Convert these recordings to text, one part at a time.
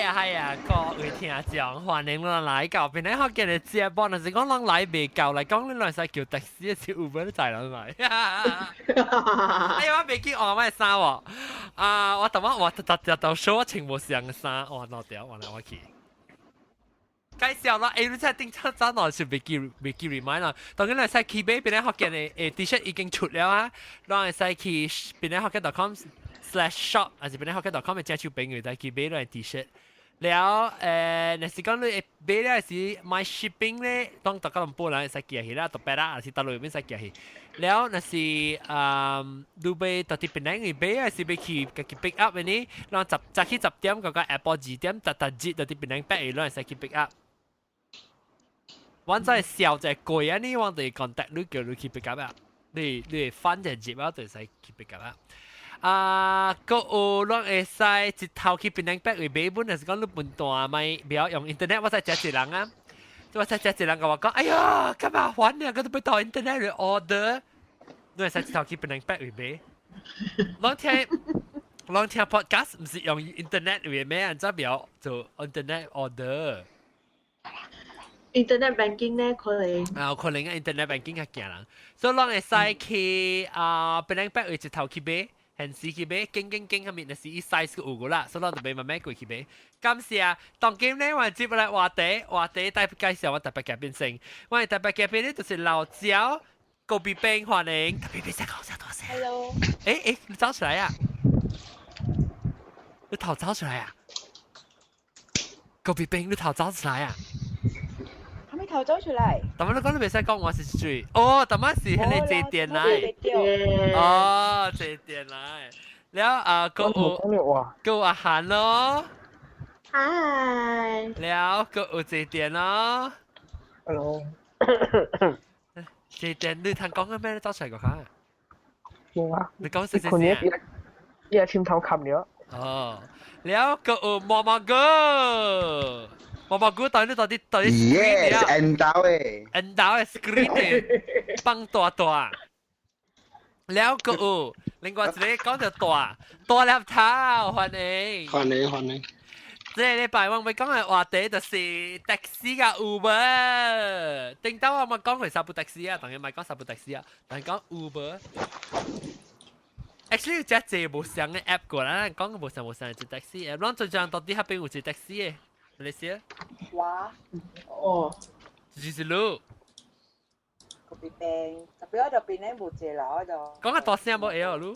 各位聽眾，歡迎咱來到邊個福建嘅節目。若是講咱來未夠，來講你來使叫的士，是 Uber 都載咱來。哎呀，我未見我咩衫喎？我頭晚我特 show 我穿無上嘅衫，我攞掉，我去。介紹啦，你真係頂出真耐，是未記 remind 啦。當然嚟使去邊個福建嘅T-shirt 已經出了啊，咱係使去邊個福建.com/shop， 還是邊個福建.com 嘅接觸朋友，再去買嗰 T-shirt。แล้วในสิ่งที่เบลล์สิ my shipping เนี่ยต้องตกลงปูแล้วใส่เกียร์หิแล้วตกไปละสิตลอดไม่ใส่เกียร์หิแล้วในสิ่งดูไปตอนที่เป็นยังไงเบลล์สิไปขี่กับขี่ pick up อันนี้เราจับจากที่จับเต็มกับ Apple จีเต็มตัดจีตอนที่เป็นยังแปะอยู่แล้วใส่ขี่ pick up วันใจเสียวใจกวยอันนี้วันจะ contact ลูกเกี่ยวกับขี่ pick up อ่ะ你翻จะจีบแล้ว就ใส่ขี่ pick up 啊個有咱會使一頭去檳榔北為買本，若是講你笨蛋咪不要用 internet， 我使食一人啊，我使食一人甲我講，哎呀，咁麻煩啊，我都要到 internet 去 order， 你會使一頭去檳榔北為買，咱聽 podcast 唔是用 internet 為買，然之後不要做 internet order。Internet banking 呢可能可能 internet banking 較驚人，所以咱會使去檳榔北為一頭去買。現時去買，經下面就是伊 size 個有個啦，所以我就慢慢過去買。感謝，當今呢我接來話題帶介紹我特別嘉賓先。我特別嘉賓呢就是老趙高比冰，歡迎。特別俾聲講聲多謝。Hello。你走出來呀？你頭走出來呀？高比冰，你頭走出來呀？頭走出嚟。但係你講你未使講我是水。哦，但係是你借電來。哦，借電來。แล้วก็อาหารเนาะ Hi。แล้วก็借電เนาะ Hello。借電你聽講緊咩？你走出嚟個下。冇啊。你講少少先啊。一簽頭冚咗。哦，แล้วก็มอม哥。我把股到底 Yes, endau screen 嘅放大，แล้วก็另外一個講就大粒頭，歡迎。這禮拜我哋講嘅話題就是的士嘅 Uber， 頂到我咪講佢三部的士啊，當然唔係講三部的士啊，但係講 Uber。Actually 有隻無上嘅 app 過啦，講嘅無上嘅的士 app， 咱最近到底喺邊有隻的士嘅？Malaysia? Wah. Oh. Jadi selalu. Kopi peng. Tapi ada Penang boleh lah ada. Kau kan tosnya mau lu?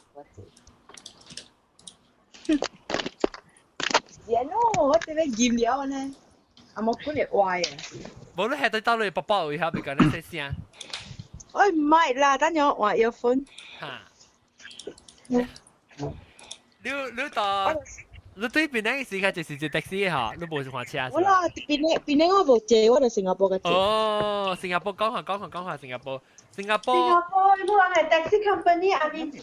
Ya no,我哋咩驗了呢？阿莫管你壞啊！冇你係對到你爸爸會下邊講呢些聲。哎唔係啦，等我換earphone。嚇。你到。你對邊個時間就是坐的士嚇，你冇換車。我啦，邊個我冇借，我哋新加坡嘅借。哦，新加坡講下新加坡。新加坡，你冇係 taxi company 阿邊借。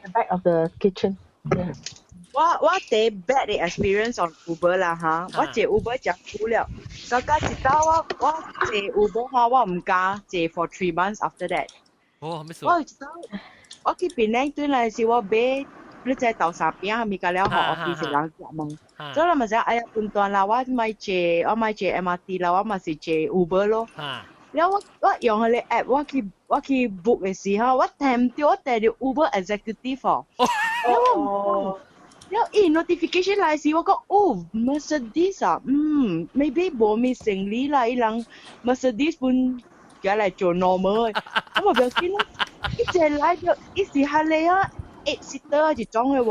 The back of the kitchen. 我第 bad 嘅 experience on Uber 啦嚇，我借 Uber 就苦了。所以嗰時到我借 Uber 嚇，我唔敢借 for 3 months after that。哦，咩事？我去邊個對嚟時我買。你在豆沙邊係咪㗎了？我 office 人入問，所以我咪就哎呀半段啦，我咪借 MRT 啦，我咪是借 Uber 咯。然後我用佢哋 app， 我去 book 嘅時候，我聽到 Uber executive 哦。然後notification 嚟時，我講哦 Mercedes 啊，maybe 冇咪成立啦，伊人 Mercedes 本而嚟做 normal， 咁我表示咧，一隻嚟咗，一時係你啊。8-seater 一種嘅喎，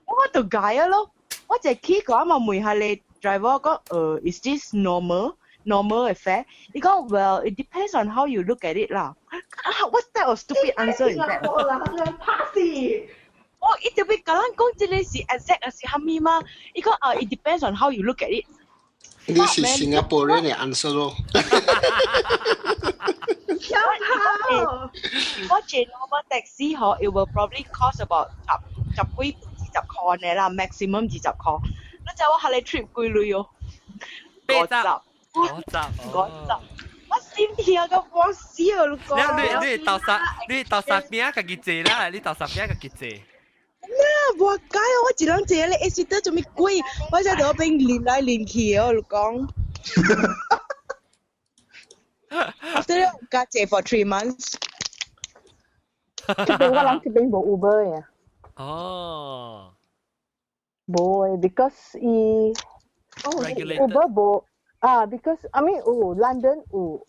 我就解啊咯，我就去講嘛問下你 driver 講is this normal affair？ 你講 well it depends on how you look at it 啦。What type of stupid answer is that？ 我一直俾個人講這裡是 exact 還是蝦米嘛？你講it depends on how you look at it。你是新加坡人嘅 answer 咯。我借 normal taxi 嗬 it will probably cost about 十幾20塊嘅啦 ，maximum 20塊。你就我下你 trip 幾耐哦？50。我先聽個我笑咯。你到啥邊自己啦？你到啥邊自己坐？咩啊？無解啊！我一人坐咧，一時得做咩貴？我在度邊連來連去哦，我講。After that, 我加坐 for 3 months。這邊我諗這邊冇 Uber 嘅。哦。冇，because Regulated. Uber 冇because I mean London 有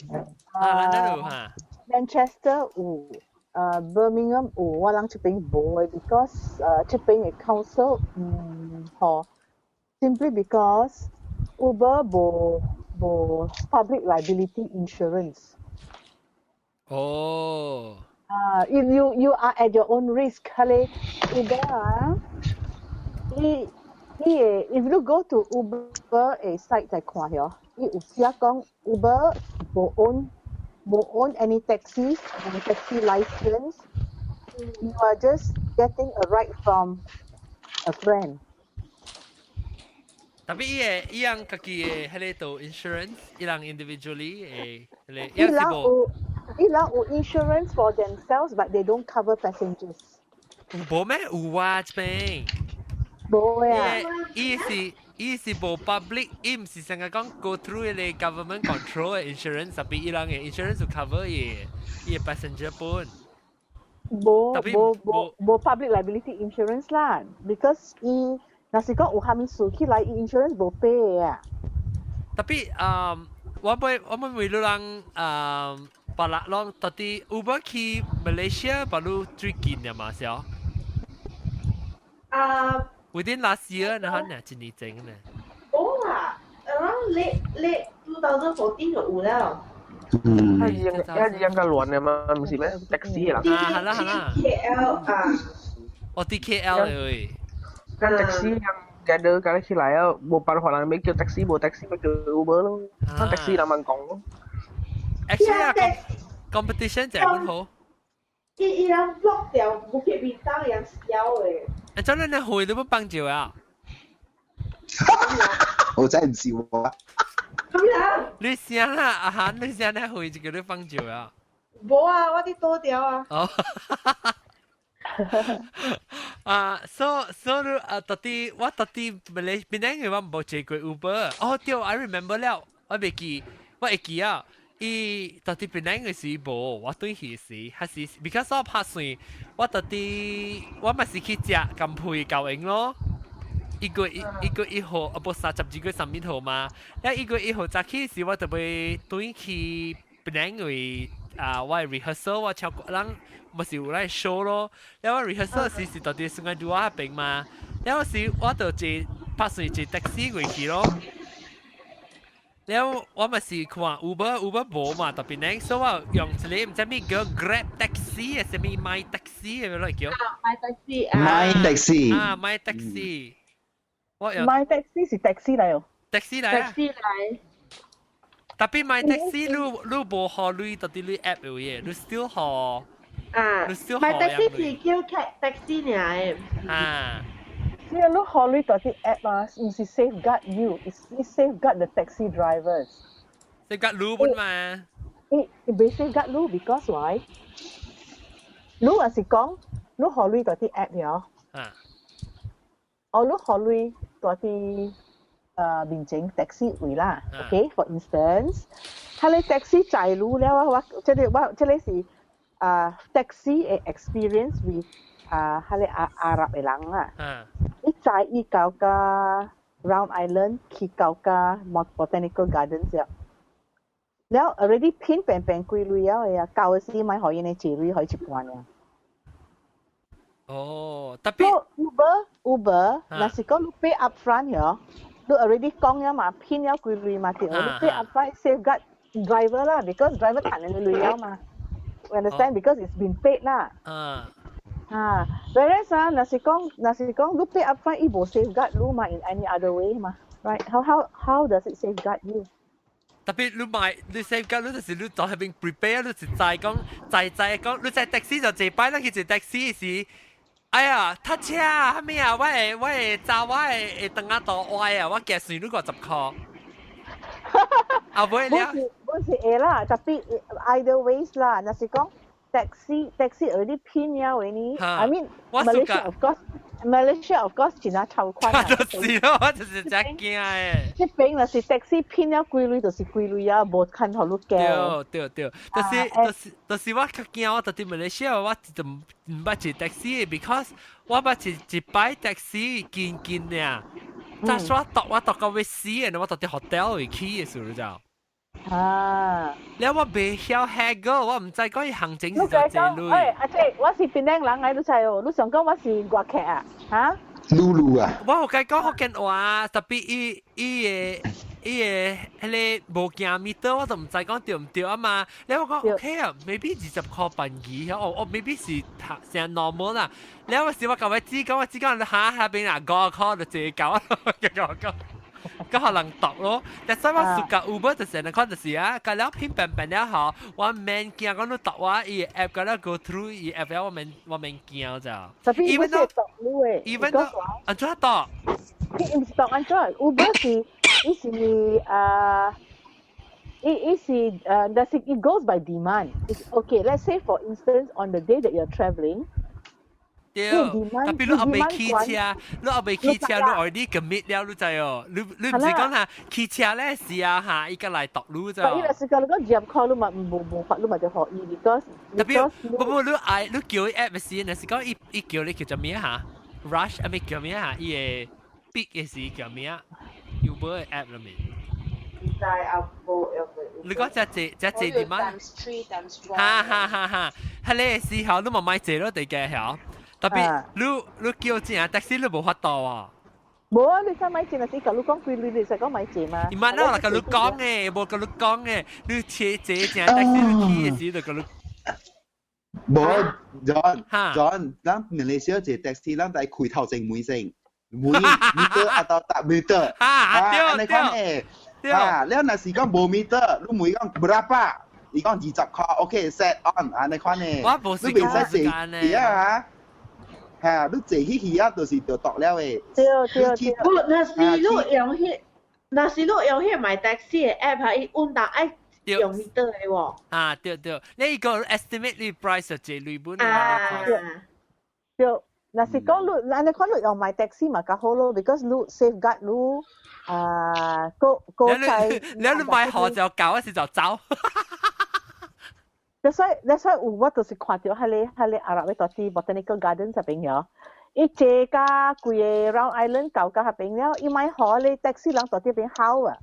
London 有哈。Manchester 有Birmingham 有，我諗這邊冇嘅，because 這邊嘅 council simply because Uber 冇public liability insurance. Oh. You are at your own risk. Hale Uber if you go to Uber site 嚟看嗬，伊有寫講 Uber 冇own any taxi license. You are just getting a ride from a friend. Tapi yang kaki hele to insurance, ilang individually hele Ilang insurance for themselves, but they don't cover passengers. 冇咩有啊，這邊。冇啊。伊是冇 public，伊唔是成日講 go through 個 government control 嘅 insurance，特別伊朗嘅 insurance 有 cover 嘅 passenger 本。冇 public liability insurance 啦 ，because 伊若是講有蝦米事起來，伊 insurance 冇 pay 嘅啊。特別我們為了讓巴拉朗到底 Uber 去 Malaysia 巴魯最近嘅嘛，係？Within last year 那呢，一年前呢？冇啊 ，around late 2014就有了。yang ka luan naman mesti meh taxi lah. Hala. KL Oh TKL ơi. Kan taxi yang gather cái khi lại một bạn hoặc là mấy kêu taxi bộ taxi mấy kêu Uber luôn. Kan taxi là mang cong. Actually competition 就係好。伊人 block 掉Bukit Bintang yang siao 誒。誒，真係你去都不幫助啊？我真係唔知喎。咁樣？你想啦，阿你想咧去就叫你幫助啊？冇啊，我啲多掉啊。哦。so 到底我到底邊個我冇借過 Uber？哦，對 ，I remember 了，我未記，我會記啊。伊到底邊個是無？我對佢是，還是 because 我拍算，我到底我咪是去食金配教應咯。一個一號，不30個上面號嘛。一個一號早起時，我就會對去邊個我 rehearsal 我超過人，咪是有來 show 咯。然後 rehearsal 時到底算係做下邊嘛。然後時我就坐拍算坐 taxi 過去咯。แล้วว่ามันสิคือว่า Uber โบมาต่อไปนั้น所以ว่า用這裡唔知咩叫 Grab taxi 啊，什麼 My taxi 係咪嚟叫 My taxi My taxi My taxi 我用 My taxi 是 taxi 嚟哦 taxi 嚟啊 taxi 嚟。特別 My taxi 你冇學你到底你 app 有嘢，你 still 學你 still 學 My taxi 是叫 taxi 嚟啊。你要考慮到啲 app 啊，唔是 safeguard you， is safeguard the taxi drivers。safeguard 路本嘛？被 safeguard 路 because why？ 路係講，你考慮到啲 app 咗，你考慮到啲面整 taxi 位啦 ，OK？For instance，佢哋 taxi 載路了啊，即係是taxi 嘅 experience with 佢哋阿拉伯人啊。一載伊到個 Round Island 去到個 Botanical Gardens แล้ว already 偏平貴類啊，到嘅時買可以呢借類可以接關啊。哦，特別 Uber，若是講你 pay upfront 咗，你 already 講咗嘛，偏咗貴類嘛，你 pay upfront safeguard driver 啦 ，because driver 彈人類咗嘛 ，understand because it's been paid 啦。whereas 若是講你 pay upfront 伊無 safeguard 你嘛 in any other way 嘛 ，right？ How does it safeguard you？ 特別你買你 safeguard 你就是你在係邊 prepare 你是在講你在 taxi 就坐擺，咱去坐 taxi 時，哎呀，塞車啊，咩啊，我會揸我會等下到歪啊，我夾算你50塊。啊，唔會了。唔是啦，特別 either ways 啦，若是講。taxi already 偏咗嘅呢 ，I mean Malaysia of course Malaysia of course 前下超宽啊。就是咯，我就是只驚誒。即邊若是 taxi 偏了幾類，就是幾類啊，無看頭路嘅。對，就是我較驚，我到啲馬來西亞我就唔捌坐 taxi because 我捌坐一擺 taxi 見咧，但係我到到尾死嘅，我到啲 hotel 去嘅時候就。啊！แล้ว我未曉 haggle 我唔知講伊行情是就這類。喂，阿姐，我是檳城人，你都知哦。你想講我是外客啊？嚇？Lulu 啊！我有甲講福建話，特別伊個迄個無行meter，我就唔知講對唔對啊嘛。แล้ว我講 OK 啊 ，maybe 20塊半二，哦 maybe 是成 normal 啦。แล้ว我時我甲我知講嚇下邊啊5塊就借搞，講。ก็可能ตก咯แต่สำหรับสุกัด Uber จะเสียนะครับจะเสียก็แล้วพิมพ์เป็นแล้วเหรอว่าแมนเกียร์ก็นู้ตกว่าอีแอปก็แล้ว go through อีแอปแล้วว่าแมนเกียร์จ้ะ even though ตกด้วย even though อันจ้าตกที่อินสตอกอันจ้า Uber คืออีสิdoes it goes by demand it's okay let's say for instance on the day that you're traveling對，特別你後尾騎車，你後尾騎車，你 already commit 了，你知哦？你唔是講下騎車咧是啊嚇，依家嚟讀路咋？但係是講你講入 call 你咪冇法，你咪就可以 because 特別你叫 app 嘅時，你是講伊叫你叫做咩嚇 ？Rush 啊，咪叫咩嚇？伊個 big 嘅時叫咩啊 ？Uber 嘅 app 裏面。你講只點啊？哈，係你時候你咪買借咯，地嘅係。特別你叫錢的士你冇法度啊！冇啊！你使買錢啊？是甲你講規律，你使講買錢嘛？唔係啦，甲你講嘅，冇甲你講嘅，你借錢的士你起嘅時就甲你。冇 John，咱馬來西亞坐 taxi，咱係開頭前每先，每 meter 啊到10 meter，對，แล้วน่ะสิ講冇 meter，你每講 berapa，伊講20塊 ，OK set on，安尼款嘅，我冇時間咧，係啊。嚇！你坐起去啊，就是就讀了誒。對。不，那是你用迄買 taxi 嘅 app 係伊運到愛用meter嘅喎。啊，對，你個 estimate 你 price 就最類本啊。對，那是講你，安尼看你用買 taxi 嘛較好咯 ，because 你 safeguard 你個菜。你買好就搞嗰時就走。That's why 我就是看到迄個阿拉伯嗰啲 botanical garden 入邊咗，伊借家規個 Round Island 舊家入邊了，伊買好你 taxi 人到啲邊好啊。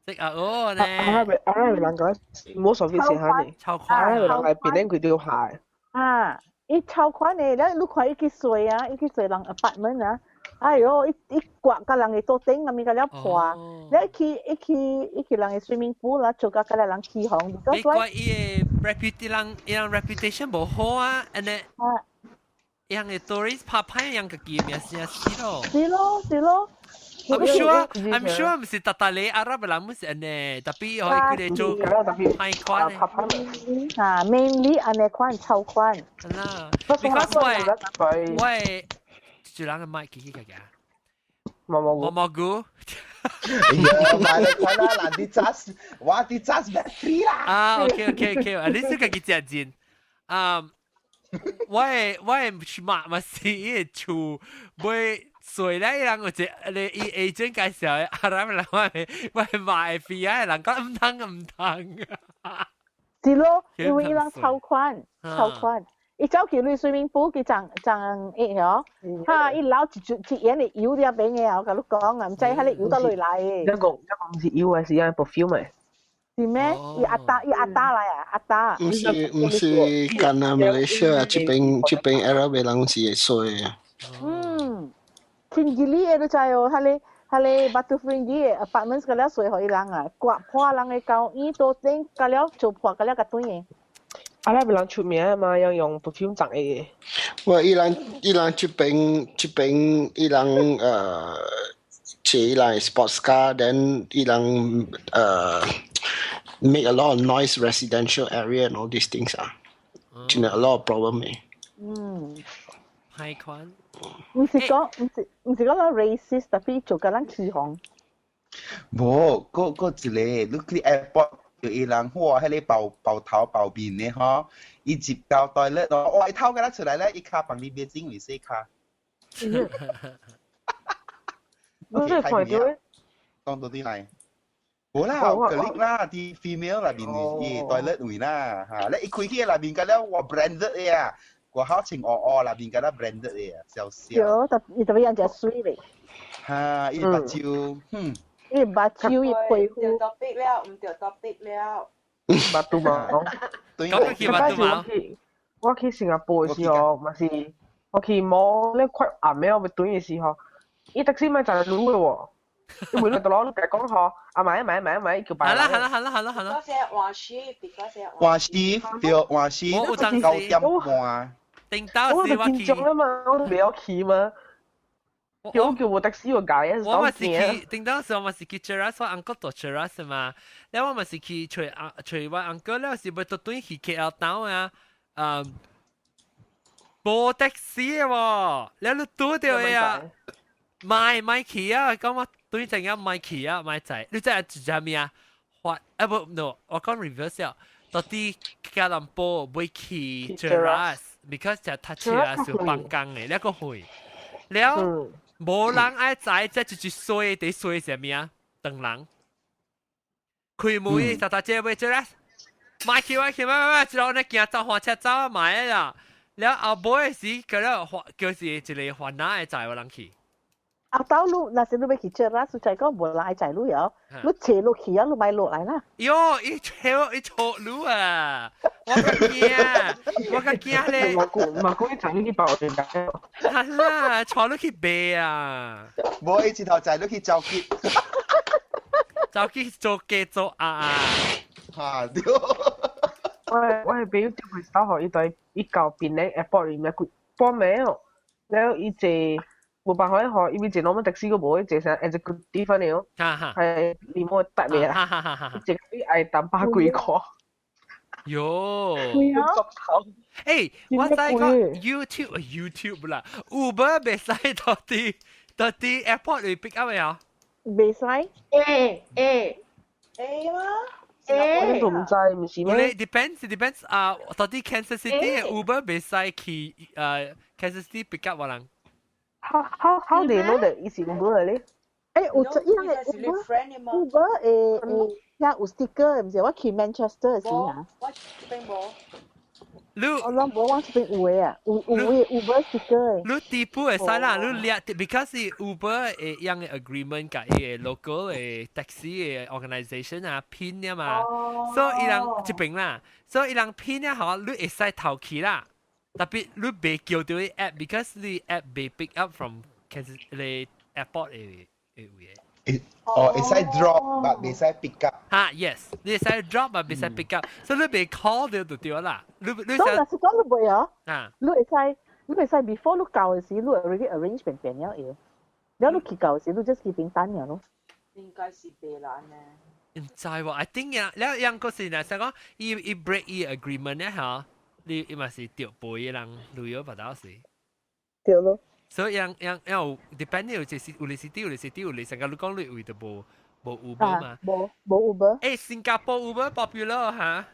識啊，哦咧。阿拉伯人講most of it 係嚇你，阿拉伯人係邊啲佢都要下。啊，伊超寬嘅，咧你看伊去睡啊，伊去睡人 apartment 啊。哎呦，伊刮個人嘅桌頂咁咪個了破，你一去人嘅 swimming pool 啦，做個個人起哄。美國伊個 reputation 無好啊，安尼，伊個 tourist 拍拍伊個機咪死咯。是咯。I'm sure 唔是特特你阿拉伯人唔是安尼，特別可以佢哋做太寬嘅。啊 ，mainly 安尼寬超寬。係啦 ，because 我最冷嘅麥幾嘅蘑菇，哎呀，買嚟看啦，嗱啲揸，哇啲揸 battery 啦。啊 ，OK， 你是個幾隻錢？我係買咪是伊個厝買水咧，人我只你伊 agent 介紹，阿拉咪人我係買 free 啊，人講唔通。是咯，因為伊人超寬。伊走去你 swimming pool 佢爭一嗬，嚇伊撈一眼嚟油啲邊嘅，我甲你講啊，唔知喺你油得落嚟嘅。一個唔是油啊，是一個 perfume 咪。是咩？伊阿達嚟啊，阿達。唔是干啊，馬來西亞這邊阿拉伯人是會衰啊。天吉利嘅都就係你Batu Ferringhi apartments 嗰啲水可以人啊，刮破人嘅舊衣都整嗰啲做破嗰啲個堆嘅。阿拉伯人出名啊嘛，用 perfume 整嘅。我伊朗這邊伊朗借伊朗 sports car， then 伊朗make a lot of noise residential area and all these things 啊，真係 a lot of problem 嘅。太寬。唔是講 racist， 特別做個人起哄。冇，嗰一個，你去 airport。就伊人哇，迄個包頭包面嘅嗬，伊接交代咧，外頭嘅啦出來咧，伊卡幫你別整為細卡。我真係睇到咧。講到啲嚟，冇啦，個 link 啦，啲 female 入邊啲 toilet 位啦嚇，你一開起入邊嘅咧，我 branded 嘅啊，個口情哦入邊嘅咧 branded 嘅啊，少少。有，特別人就水嚟。嚇，依把招，依把招依背唔掉 topic 了，唔掉 topic 了。巴杜嘛，咁去巴杜嘛？我去新加坡嘅時候，咪是我去摸咧快暗咩？我咪短嘅時候，伊特斯咪就係擼嘅喎。你每日就攞嚟講嗬，買叫擺。係啦。嗰隻黃絲，嗰隻黃絲，對黃絲，我真9點半。定到我就時我去。見中啊嘛，我未有去嘛。叫我的士個解啊，我咪是去，定到時我咪是去 Cheras，我 uncle 做 Cheras 嘛。แล้ว我咪是去隨我 uncle แล้ว是咪到短去 KL town 啊？冇的士喎，แล้ว你ตัวเดียว啊？ไม่ขี่啊，咁我短陣間ไม่ขี่啊，ไม่仔，你真係做咩啊？不 no， 我講 reverse 啊，到啲吉隆坡會去 Cheras，because 就他 Cheras 要放工嘅，แล้วก็去，แล้ว。冇人愛知，即係衰地衰什麼啊？等人，開門就大姐會做啦，買橋，之後呢見走火車走買啦，แล้ว後尾時佢咧叫是一個環南嘅仔人去。阿兜路那時你咪去車啦，實在講無賴仔路有，你斜路去啊，你咪落嚟啦。喲，一錯路啊！我個驚咧。馬古一陣去爆電㗎。係啦，錯路去背啊！冇一次頭仔都去走結。走結做嘅做啊！嚇屌！我係俾條佢手學一對一嚿變咧 airport 裏面佢幫名，แล้ว一隻。冇辦法學，因為只攞乜的士個冇，只成 executive 翻嚟咯，係連冇得咩啦，只啲係等八幾個。喲，誒，我在講 YouTube 啦 ，Uber 未使到啲 airport 嚟 pick up 呀？未使嘛？我都唔知，唔是咩 ？Depends 啊，到啲 Kansas City Uber 未使去Kansas City pick up 我人。How they know that is Uber 嚟咧？有Uber 有 sticker 唔是我去 Manchester 時啊。我並冇。我諗我邊有嘅啊，有 Uber sticker。你地步會使啦，你列 because Uber 誒樣嘅 agreement 甲誒 local 誒 taxi 誒 organisation 啊拼啊嘛，所以伊人這邊啦，所以伊人拼啊好，你會使頭期啦。特別你未叫到啲 app，because 你 app 未 pick up from 其實你 airport 嘅位。哦，會使 drop，但未使 pick up。嚇 ，yes，你會使 drop，但未使 pick up，所以你未 call 到就對啦。你所以嗱，是講你未啊？啊，你會使 before 你教嘅時，你 already arrange 便了要。然後你去教嘅時，你 just 去邊單了咯。應該是別難嘅。唔知喎 ，I think 呀，แล้วยังก็สินะ，想講伊 break 伊 agreement 咧嚇。你咪是掉背嘅人旅遊不到時，對咯。所以有 depend 有隻有你是啲，有你成個你講你會就冇 Uber 嘛？冇 Uber。誒，新加坡 Uber popular 嚇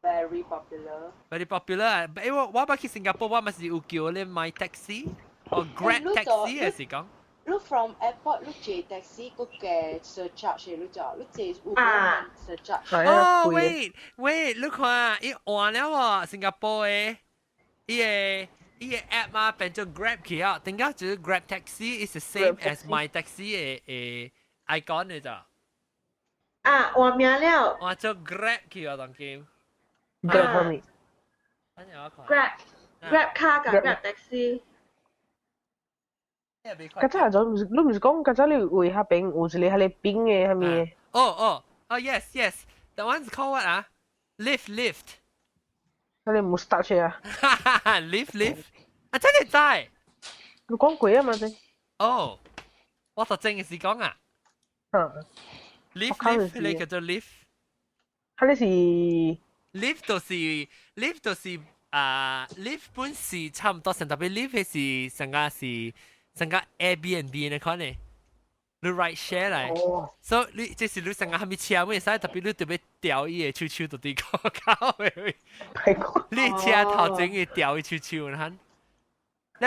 ？Very popular。 popular 誒，我去新加坡，我咪是有叫你買 taxi 或 Grab taxi 嘅時講。你 from airport 你坐 taxi 嗰個 surcharge 你坐，你坐 Uber surcharge。哦 ，wait，你看伊換了喎，新加坡嘅伊個 app 嘛變做 Grab 去啊，點解就是 Grab taxi is the same as my taxi 嘅icon 嘅咋？啊，換名了。換做 Grab 去啊，當今。Grab 方面。Grab 卡㗎 Grab taxi。嗰陣就你唔是講嗰陣你會下邊有一個喺你邊嘅係咪？哦 yes，that one's called what 啊 ？Lift。喺你冇 start 出啊 ？Lift，啊真係在。你講過啊嘛先。哦，我就正嘅是講啊。Lift 你叫做 lift。係你是 lift 就是lift 本是差唔多，成特別 lift 是成個 Airbnb 嘅款呢，你 ride share 嚟，所以你即是你成個係咪車咩使特別你特別掉伊嘅手到啲高嘅，你車頭前嘅掉伊手你睇，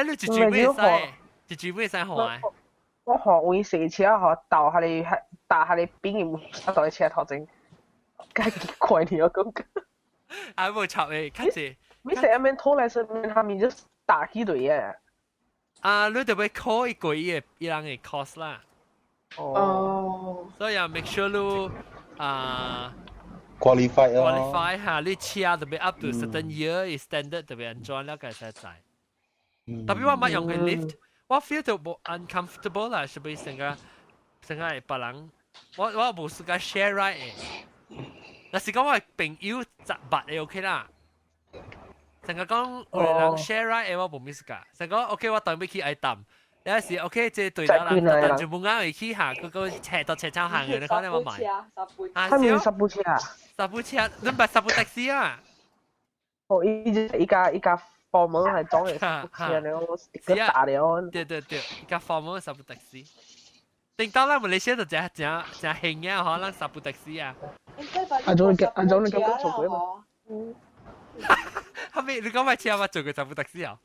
你就絕對咩使？一句咩使學啊？我學會試車學倒下你打下你邊緣殺到你車頭前，梗係幾怪你我講。啊冇錯誒，看住。你成日面拖來身面下面就打起隊嘅。啊，你就要 call 一個月一人嘅 cost 啦。哦。所以要 make sure 你qualify 下，你車特別 up to certain year standard 特別 enjoy 了解實在。特別我冇用嘅 lift，我 feel 到冇 uncomfortable 啦，係咪成個係別人，我冇時間 share ride 嘅。但是講我朋友雜物嘅 OK 啦。成個講有人 share ride 嘅我冇 miss 㗎。成個 OK 我當尾去愛抌。有時 OK， 即係對啦，但全部啱嚟去行，個斜到斜抄行嘅，你講你有冇買？他們有十部車啊？十部車，你唔係十部的士啊？哦，一架貨門係裝嘅十部車了，一個大了。對，一架貨門十部的士。定到啦，馬來西亞就正興嘅，可能十部的士啊。阿總你咁做過嘛？後尾你講埋車，我做過十部的士啊？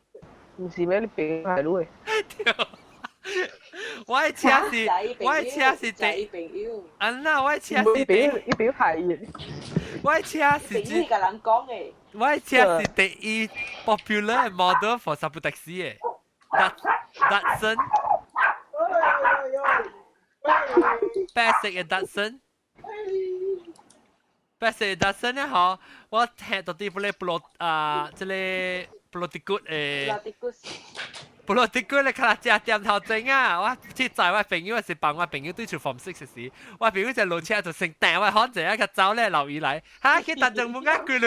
唔是咩？你俾係咯誒。我嘅車是第，嗱我嘅車是第，你俾牌嘅。我嘅車是第，我嘅車是第一 popular model for 十部的士嘅，Datsun， basic 嘅 Datsun，basic 嘅 Datsun 咧嗬，我聽到啲咧即係Plotikut ，Plotikut 你看下只店頭整啊！我去載我朋友是幫我朋友對住房式嘅事，我朋友就路車就成訂我看住一個走咧留意嚟，嚇佢特登冇啱佢女。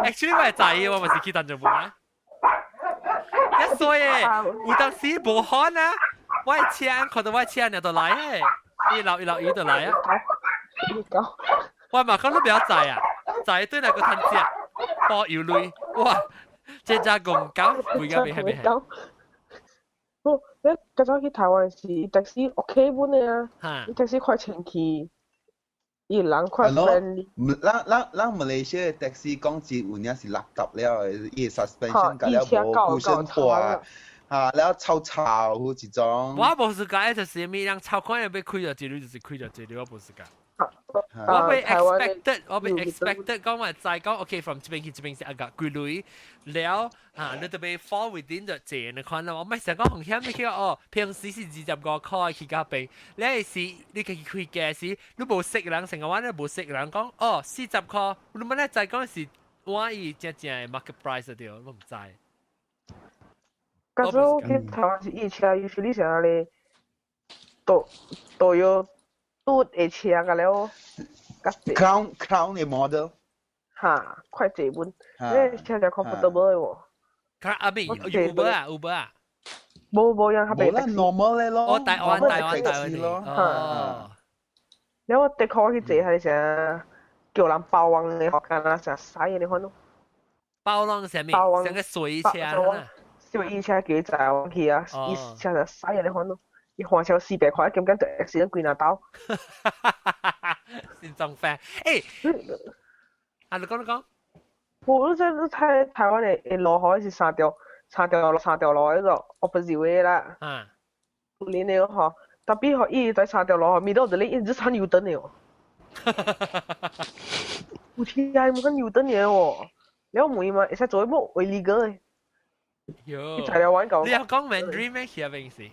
Actually 我係載嘅，我咪是去特登冇啊。一歲嘅，有當時冇看啊，我係車看到我車你就來嘅，一留意就來啊。我嘛講都比較滯啊！仔對那個攤子，波搖淚，哇！這隻咁狗，會嘅未係未係？哦，你嗰陣去台灣時，的士 OK 本嘅啊，的士快前期，伊人快 friendly。咱馬來西亞的士講字換嘢是垃圾了，伊 suspension 隔了冇保險拖啊，แล้ว臭好一種。我冇時間，就是咪讓超快要被開咗這裡，就是開咗這裡，我冇時間。我被 expected 講話再講 OK from 這邊去這邊是一個規律了你特別 fall within 就這你看啦，我咪成日講紅險你講哦，平時是25塊去加幣，你係是你去開嘅時，你冇識人成個話你冇識人講哦40塊，你咪咧再講是我以正嘅 market price 對，我唔知。嗰陣去台灣是以前usually成日咧，都有。都會車㗎了，Crown 嘅 model， 嚇，快這本，你車就 comfortable 嘅喎。阿邊 Uber 啊？冇人，冇啦 normal 咧咯。我台灣咯。哦。你我的確去坐係成叫人包裝嘅學緊啦，成啥嘢你看咯。包裝係咩？成個水車啊。水車叫就係去啊，一車就啥嘢你看咯。一換成400塊，咁緊就時間幾拿刀？先裝飯，誒，你講。我真係睇台灣嘅落海是三條路嗰個 opposite way 啦。連你嗬，特別嗬，伊在三條路後面都就你一直撐油燈嘅喎。有天係冇緊油燈嘅喎，你有冇嘛？而且做乜違例嘅？喲，就係玩狗。你有講 Mandarin 咩？其實平時。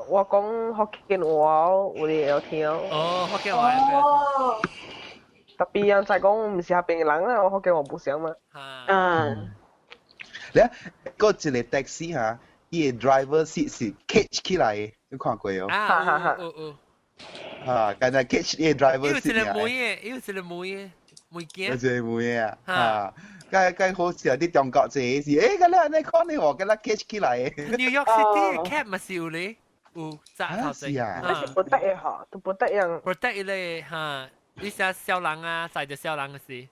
我講福建話，我哋有聽。哦，福建話。特別人就講唔是下邊人啦，我福建話冇想嘛。你啊，嗰一個的士嚇，伊個 driver seat 是 catch 起來嘅，你看過哦？咁啊 catch 伊個 driver seat 啊。有一個妹件。有一個妹啊。咁好似有啲中國字是，咁你看你喎，咁啦 catch 起來嘅。New York City cap 咪少你。有紮頭仔，係不得嘅嚇，都不得樣。不得咧嚇，你成小人啊，載着小人嘅事。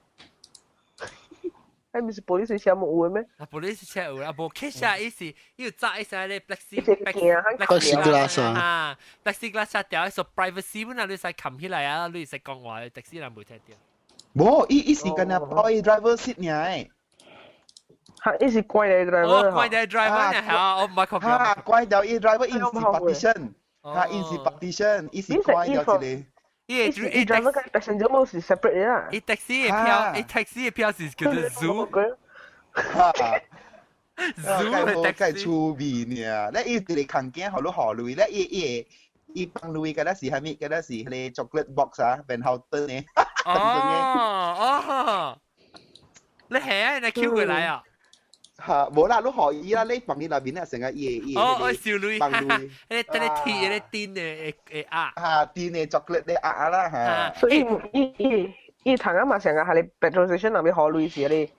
係咪是玻璃水車冇有嘅咩？啊，玻璃水車有啦，無 catch 啊，伊是要揸一聲咧 plexiglass 啊 ，plexiglass 掉，所 privacy 本來你使冚起來啊，你使講話，的士人冇聽到。冇，伊是跟阿 boy driver seat 呢？嚇，呢是貴嘅 driver。貴嘅 driver 呢嚇，我唔係確認。嚇，貴掉依 driver 因是 partition，嚇因是 partition，依是貴掉一個。依 driver 跟 passenger 冇是 separate 嘅啦。依 taxi 嘅票，依 taxi 嘅票是叫做 zoo。嚇。zoo 係 taxi。趣味呢，咧依啲空間好多好類咧，依幫類嘅咧是係咩嘅咧是你 chocolate box 啊，變後燈呢。哦，你係啊，你 Q 佢嚟啊？嚇，冇啦，都可以啦，你放喺入邊咧成個嘢。哦，小類，哈哈，你貼你墊嘅啊。嚇，墊嘅 chocolate 你壓啦嚇。所以依頭啱嘛成日係你 petrol station 入面可類似你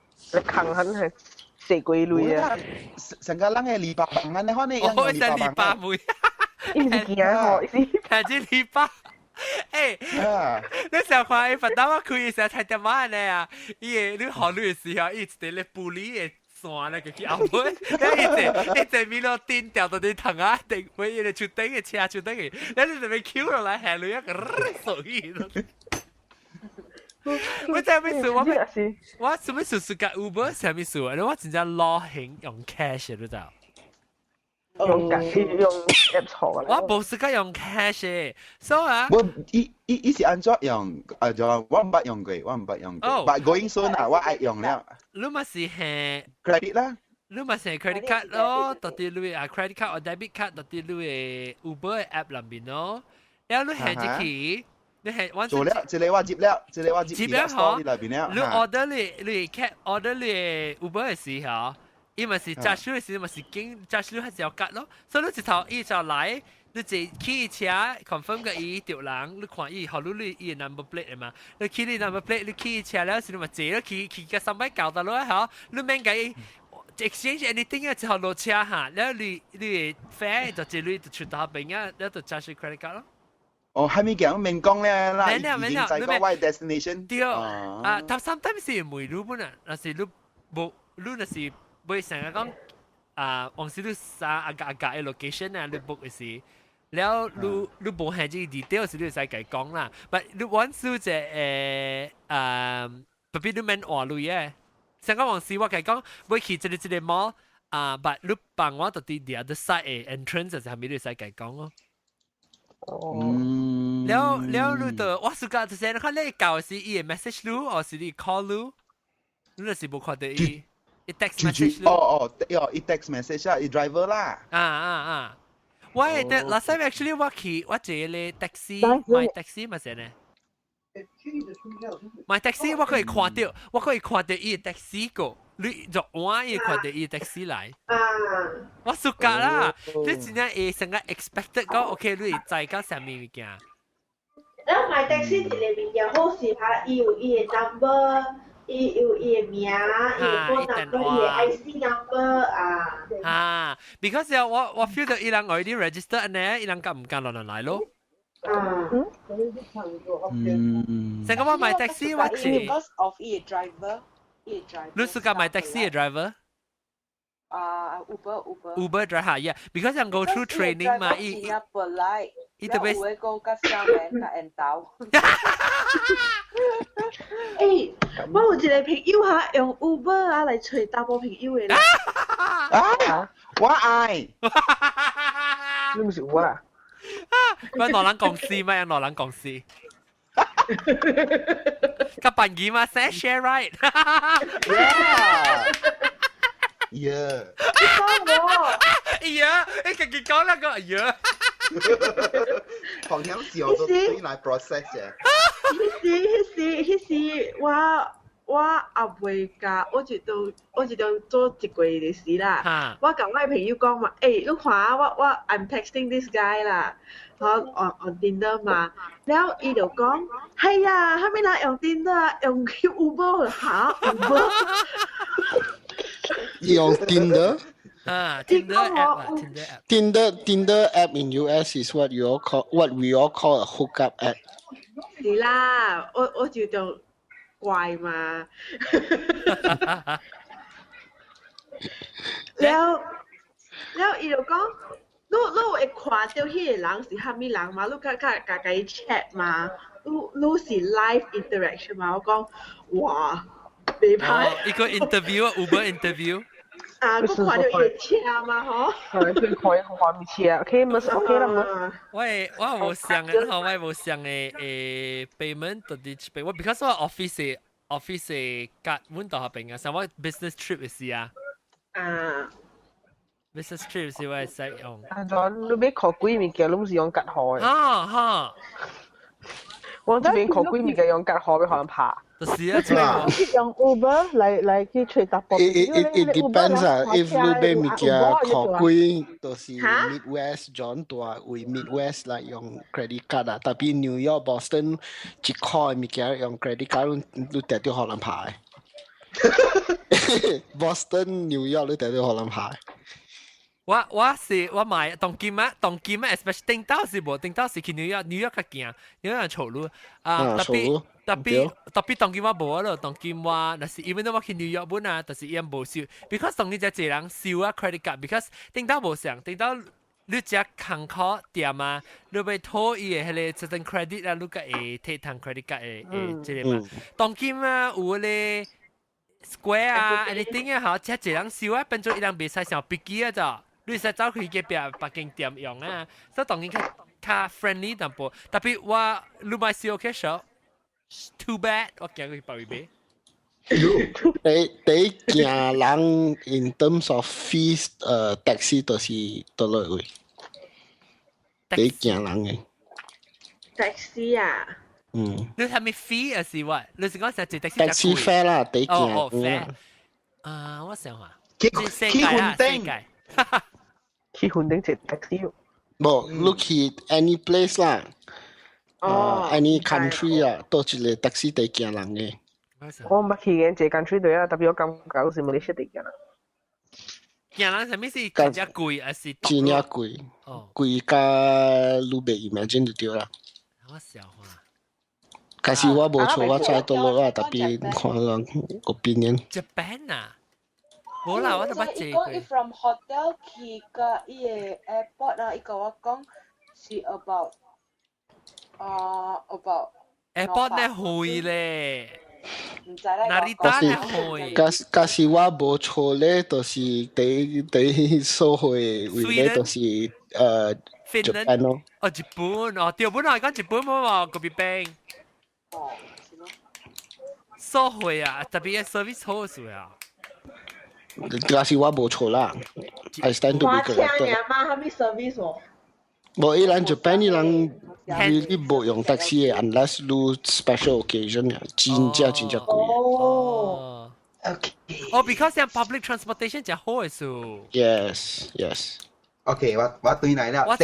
坑肯係四鬼類啊。成個人係200磅啊，你可能我係200枚。依是幾啊？係只200。誒，你成日看伊份打我開嘅時候睇點乜嘢啊？伊你考慮嘅時候，伊直咧玻璃嘅線咧，佢後尾，一直咪落電掉到啲藤啊，定會伊哋出頂嘅車出頂嘅，你就咪 Q 落嚟下嚟一個手語。我真係咩事？我做咩事個 Uber 係咩事？我真係攞錢用 cash 都得。用 app 錯嘅。我冇試過用 cash 嘅，所以啊。我依是安卓用，我唔捌用過，But going soon 啊，我愛用了。你咪是係 credit 啦。你咪是 credit card 咯，到啲你啊 credit card 或 debit card 到啲你 Uber app 裏面咯，然後你係自己，你係做了，這裡我接了嗬，你 order 你 cat order 你 Uber 嘅時候。伊咪是揸書嘅時，咪是經揸書係有吉咯，所以你直頭伊就嚟，你就起車 confirm 嘅伊條人，你看伊後你伊 number plate 啊嘛，你起你 number plate，你起車了時你咪坐咯，起個三百九得咯嚇，你免計 exchange anything 嘅之後落車嚇，然後你 fare 就這裡就出到邊啊，然後就揸書 credit card 咯。哦，係咪講明講咧啦？已經在個 white destination。對啊，頭sometimes 是唔會如本啊，但是你冇你那是。會成日講往時你撒阿格嘅 location 啊，你 book 嘅時，然後你冇係啲 detail 時你使計講啦。但你揾少隻特別你免話類嘅，成個往時我計講，會去這裡 mall 但你幫我到啲 the other side 嘅 entrance 就係咪你使計講咯？แล้ว你ตัวว่าสุดท้ายเขาเรียกเก่าสิอี message รู้หรือสิ call รู้นี่สิบุคคลเดียวอี text message รู้อี text message อี driver ล่ะว่าแต่ last time actually ว่าเจอเลย taxi my taxi มาเสร็จเนี่ย my taxi ว่าเคย看到อี taxi ก็你就我也看到伊 taxi 來，我暑假啦，你真正會成個 expected 講 OK， 你在講啥物物件？然後買 taxi 一個物件好是嚇，伊有伊個 number， 伊有伊個名，伊個 phone number， 伊個 IC number 啊。because 我 feel 到伊人 already register 呢，伊人敢唔敢落嚟咯？成個我買 taxi 我知。Because of a driver。你suka買 taxi 嘅 driver？ Uber driver yeah because 人 go through training 嘛，伊特別會講個上面個引導。誒，我有一個朋友嚇用 Uber 嚟找大波朋友嘅咧。我愛。你唔是我啊？我攞人公司咩？攞人公司。Kapag-gimase, share right. Yeah. Yeah, 你講那個 yeah。同樣時我都對來 process 嘅。迄時我阿妹甲我就做一個嘅事啦。我甲我嘅朋友講嘛，你看我 I'm texting this guy 啦，on Tinder 嘛，然後伊就講係啊，後尾啦用 Tinder 用 Uber 嚇 Uber。用 Tinder？ Tinder app in US is what we all call a hookup app。是啦，我就就怪嘛。แล้ว伊就講，你會看到迄個人是蝦米人嘛？你甲伊 chat 嘛？你是 live interaction 嘛？我講哇，袂歹。一個 interview Uber interview。啊，我看到伊车嘛吼。佢看画面車，OK，冇 OK 啦冇。我冇想嘅，我冇想嘅payment 到底俾我 because 我 office 嘅夾揾到下邊嘅，所以我 business trip 嘅事啊。business trip 是我係使用。阿 John，你俾學幾物件，都是用吉河嘅。哈。我這邊學幾物件用吉河俾可能爬。就是啊，即係用 Uber 嚟去吹搭波。It depends 啊，if 你俾物件學幾，就是 Midwest John 多，為 Midwest 嚟用 credit card 啊，但係 New York Boston 一塊物件用 credit card，你得到可能爬。Boston New York 你得到可能爬。我買當金啊，especially 頂到是無，頂到是去紐約較驚，紐約潮路啊，特別當金我無咯，當金我那是 even though 我去紐約本啊，但是伊無收 ，because 當你只一人收啊 credit card，because 頂到無上，頂到你只空殼店啊，你要拖伊嘅迄個certain credit 啊，你個會摕通 credit card 嘅即個嘛，當金啊有咧 square 啊 anything 啊，好，只一人收啊，變做一人袂使上筆記啊咋。你實走去嘅北京店用啊，所以當然較 friendly 淡薄。特別我你買小嘅時候 ，too bad， 我驚佢包尾。第件人 in terms of fees， taxi 都是多少位？第件人嘅。taxi 啊？你係咪 fee 還是 what？你是講實際 taxi fare 啦，第件。fare。我想下。去雲頂。去雲頂接 taxi。冇，你去 any place 啦，any country 啊，都一個 taxi 第件人嘅。我冇去嘅這 country 對啊，特別我感覺是冇呢些第件人。件人係咩事？更加貴還是？真正貴，貴加你袂 imagine 就對啦。我想下。假使我冇錯，我知道落啊，特別看人 opinion。Japan 啊？冇啦，我都捌坐過。伊 from hotel 去個伊個 airport 啊，伊甲我講是 about airport 咧遠咧。唔知咧。哪里打咧遠？假使我冇錯咧，就是第所謂為咧，就是Japan 咯。哦，日本哦，對，本來講日本冇嗰邊邊。哦，是咯。所謂啊，特別嘅 service 好數啊。假使我冇錯啦 ，I stand to be corrected。我聽嘅嘛，係咪 service 喎？冇，伊人 Japan 伊人 really 冇用 taxi 嘅 ，unless 你 special occasion 嘅，真正貴。哦。OK。哦 ，because 像 public transportation 就好嘅數。Yes。OK， 我對嚟啦。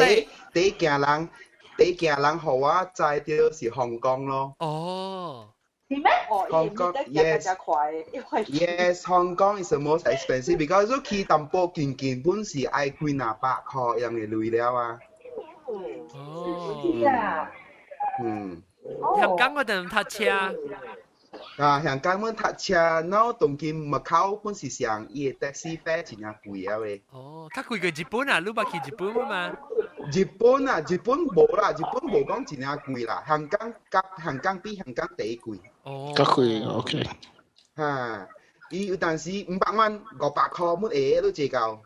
第件人好我知道是香港咯。哦。是咩？香港 yes， 香港 is the most expensive because 你去淡薄件本是愛幾廿百塊樣嘅類了啊。香港嗰陣搭車。香港阮搭車，然後當今麥口本是上伊個 taxi fare 真係貴啊喂。哦，較貴過日本啊，你捌去日本嘛？日本無啦，日本無講真係貴啦，香港比香港地貴。哦。較貴 ，OK。伊有陣時500蚊500塊乜嘢都借夠，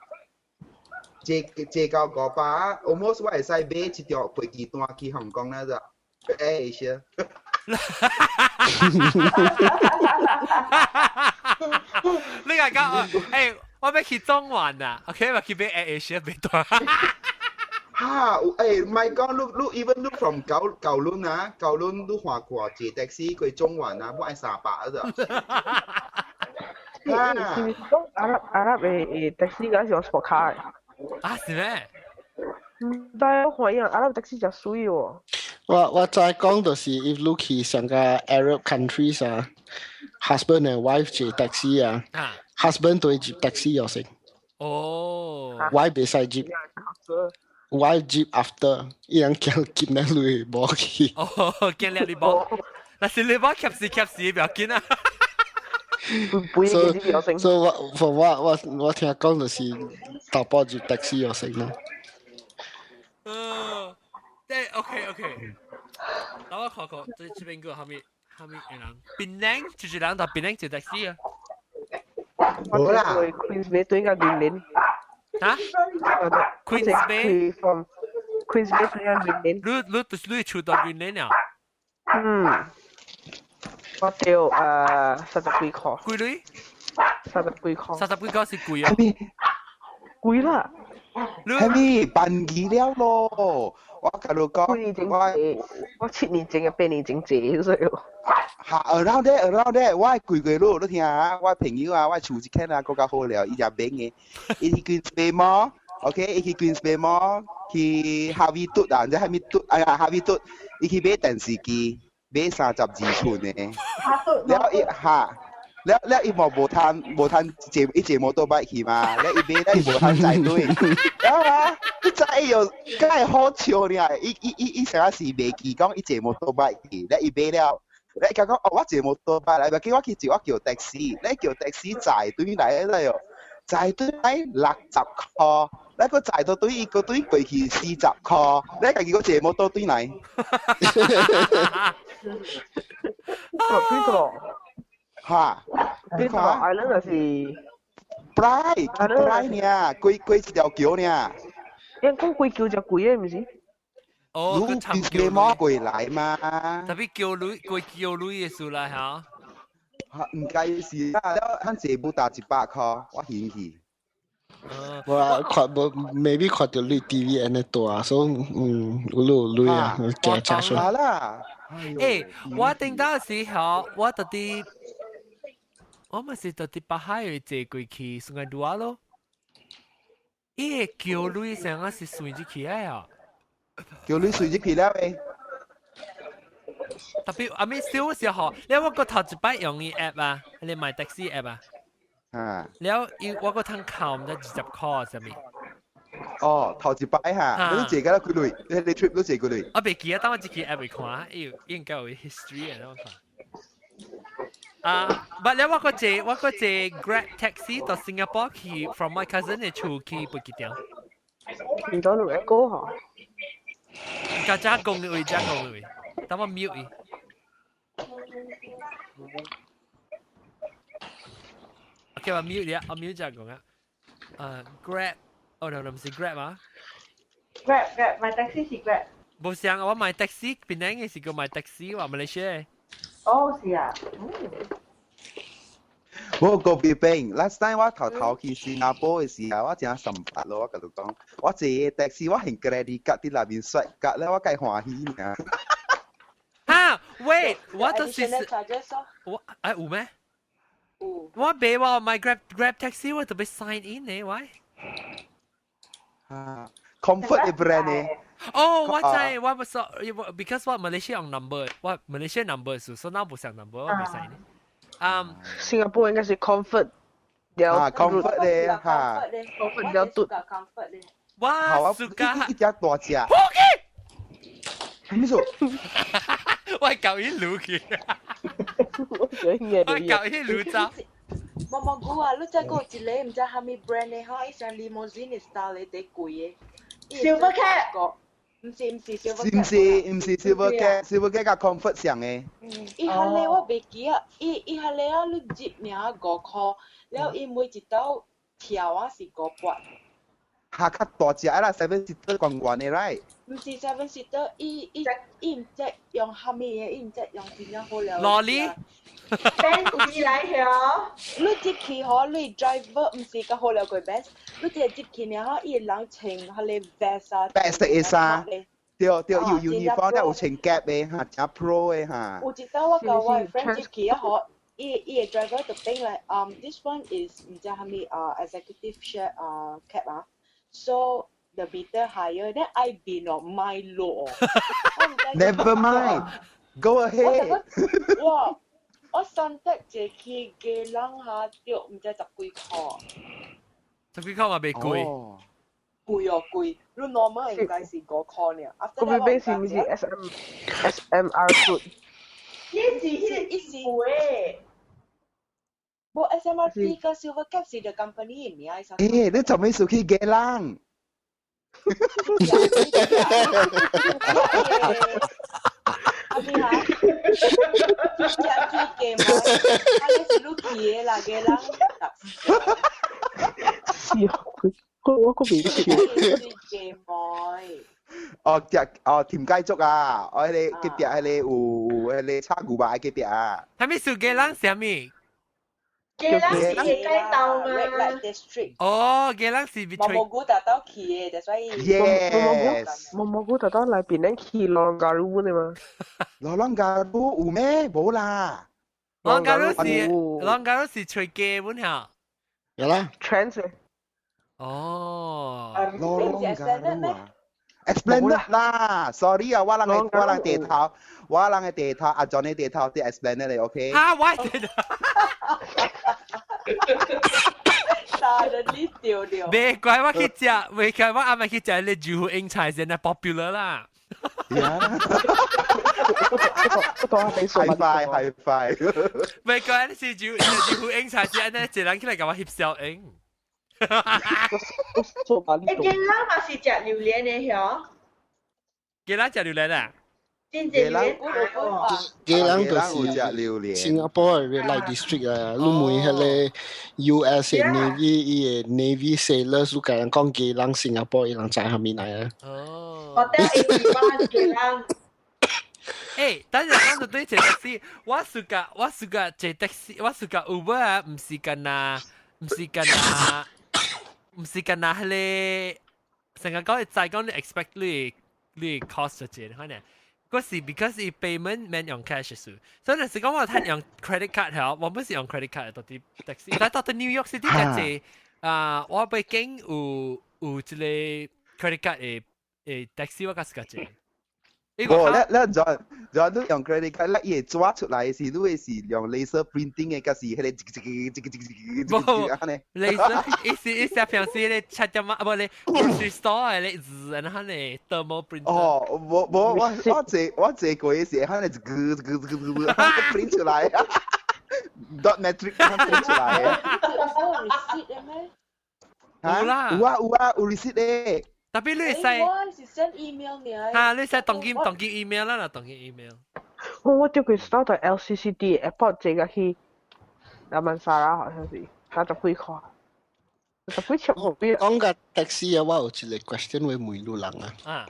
借夠500 ，almost 我會使買一條飛機單去香港啦咋，Asia。你講誒，我要去中環啊 ，OK， 我去買 Asia 買單。唔係講你 even look from 九龍啊，九龍都話過坐 taxi 去中環啊，冇係300啊咋。阿拉嘅 taxi 嗰陣時用 sport car 嘅。啊，是咩？但係我看樣阿拉 taxi 就水喎。我再講就是 if 你去上個 Arab countries 啊 ，husband and wife 坐 taxi 啊 ，husband 對接 taxi 又成。哦。wife 袂使接。wife jeep after， 伊人驚見你女冇去。哦，驚你冇，但是你冇夾時不要緊啊。所以我聽講就是淘寶接 taxi 又成啦。對 ，OK， 那我看看，這邊個後面人，檳城就是人到檳城接 taxi 啊。好啦 Queens Bay 對個Green Lane。嚇 ？Queens Bay from Queens Bay 對個 Green Lane。你住到 Green Lane 啊？我掉30幾塊。貴鐳？30幾塊。30幾塊是貴啊？貴啦。係咪辦幾了咯？我甲你講，我7年前嘅8年前借所以。嚇，around there，我貴貴咯，你聽下，我朋友啊，我厝一間啊，更加好了，伊只買嘅，伊去 Queens Bay Mall，OK， 伊去 Queens Bay Mall，去 Harvey 嘟啊，唔知係咪嘟，哎呀 Harvey 嘟，伊去買電視機，買32寸嘅，แล้ว伊嚇。แล้วอีหมอโบทันเจโมโตไบค์ขี่มาแล้วอีเบได้โบทันใจด้วยแล้วนะอีใจ又梗係好笑เนี่ยอี成日是未ขี่講อีเจโมโตไบค์ขี่แล้วอีเบแล้วแล้วอี講哦我เจโมโตไบค์嚟咪叫我叫的士แล้ว叫的士จ่าย對嚟咧又จ่าย對嚟60塊แล้วก็จ่าย到對一個對過去40塊แล้วก็叫個เจโมโต對嚟邊個？嚇，邊個 island 就是ปลายเนี่ย貴一條橋เนี่ย因講貴橋就貴嘅唔是？哦，佢參叫乜貴嚟嘛？特別叫女貴叫女嘅數啦嚇。唔計事啦，แล้วท่านเสียบุตร100塊，我嫌棄。我看無 maybe 看到你 TV 安尼大，所以有路啊，加加上。啦，誒，我頂到時候我特啲。我咪是到啲巴海去坐過去，送個多咯。伊個橋女成個是隨住起來啊！橋女隨住起來誒。特別阿咪少時候，你我個頭一擺用伊 app 啊，你買的士 app 啊。แล้ว我個通靠唔得20塊上面。哦，頭一擺嚇，你坐㗎啦，佢類，你 trip 都坐佢類。我未記得，等我自己 app 去看，應該有 history 嘅，我看。but แล้วว่าก็เจ Grab taxi 到 Singapore 去 from my cousin 嘅厝去不幾點？唔到兩個嗬。加工嘅位，等我 mute 伊。OK，我 mute 你啊，我 mute 加工啊。Grab，哦，唔係 Grab 啊。Grab，買 taxi 是 Grab。冇想我買 taxi，邊個嘅是個買 taxi 話馬來西亞。哦，是啊。我個別病 ，last time 我頭去新加坡嘅時候，我真係18咯，我同你講，我坐的士我係 credit card 啲內面刷卡咧，我計歡喜呢。哈 ，wait， 我都是我有咩？我俾我買 Grab taxi， 我特別 sign in 呢，喂。comfort 嘅 brand 呢？哦，我知，我唔說 ，because 我 Malaysia 用 number， 我 Malaysia number 所以我唔想 number， 我唔使呢。新加坡應該是 comfort 了 comfort 咧嚇 ，comfort 了嘟。哇，暑假一隻大隻。好嘅。咩數？我係舊年錄嘅。我舊年錄咗。毛毛菇啊，你真係講一個唔知係咪 brand 嘅，嚇，一上 limousine style 嘅啲貴嘅。Silver Cat。唔是 Silver Cat 甲 comfort 上嘅。伊下咧我袂記啊，伊下咧啊，你接名5塊，了伊每一道條啊是5塊。下較大隻啦，7 seater 慣嘅 right？ 唔是7 seater，伊唔知用蝦米嘅，伊唔知用點樣好了。羅哩。Benz 來條，你接去嗬，你 driver 唔是個好了個 Benz，你只接去呢嗬，伊人穿下你 vest 啊。vest 嘅衫，對，要 uniform 咧有穿 cap 嘅嚇，真 pro 嘅嚇。有一道我甲我 friend 接去啊嗬，伊個 driver 特登嚟，this one is 唔知係咪executive share cap 啊 ，so the bidder higher, then I be not my law. Never mind. Go ahead. 我選擇一去嘅人下掉唔知10幾塊。10幾塊嘛未貴。貴哦貴，你 normal 應該是5塊呢。嗰邊邊是唔是 SMR food？ 一時貴。冇 SMRT 個 Silver Cap 是 the company 名嚟。誒，你做咩數去嘅人？阿咪哈，只最嘅嘛，阿你是錄嘢啦嘅啦。taxi 我個未跳。嘅妹。甜雞粥啊！我喺你隔壁喺你有喺你叉古巴喺隔壁啊。係咪屬嘅人什麼？嘅人是街道嘛 Red Light District。哦，嘅人是 between。蘑菇特登去嘅，就所以。Yes。蘑菇特登嚟邊咧去浪加魯嘅嘛？浪加魯有咩？冇啦。浪加魯是隨嘅本下。有啦 ，trans 咧。哦。浪加魯啊。Explain 啦 ，sorry 啊，我人嘅地頭，我人嘅地頭，阿 John 嘅地頭啲 explain 你 ，OK？ 嚇，我地頭。大人呢條條。別怪我去食，別怪我啱啱去食你住戶英菜先係 popular 啦。係快。別怪你是住戶英菜先咧，一人起來甲我翕小英。你見啦嘛是食榴蓮嘅嗬？幾多隻榴蓮啊？真正榴蓮幾人就是新加坡嘅 Red Light District 啊，你每迄個 US 嘅 Navy sailors，你甲人講幾人新加坡，伊人知下面嚟啊。哦。我得80幾人。誒，等陣講到對坐的士，我暑假坐的士，我暑假 Uber 啊，唔是干那迄個，成日講再講你 expect 你 cost 咗錢，可能嗰時 because 你 payment 免用 cash 數，所以有時講我睇用 credit card 係，我唔是用 credit card 到啲的士，但到啲 New York City 嘅係我背經有一個 credit card 嘅的士我較時間坐。你都用 credit card，你嘢抓出來時，你會是用 laser printing 嘅，嗰時迄個冇 laser，一下平時你七點啊，唔你 grocery store 你然後你 thermal printer。哦，我借過嘅時，佢哋print 出來 ，dot metric print 出來嘅。有 receipt 嘅咩？有啦，有 receipt 嘅。特別你係 send email 嘅。嚇，你使當見 email 啦，當見 email。我叫佢 start 到 LCCD airport 這個去亞曼沙拉，好像是80幾塊。80幾塊。講個 taxi 啊，我有一個 question 會問路人啊。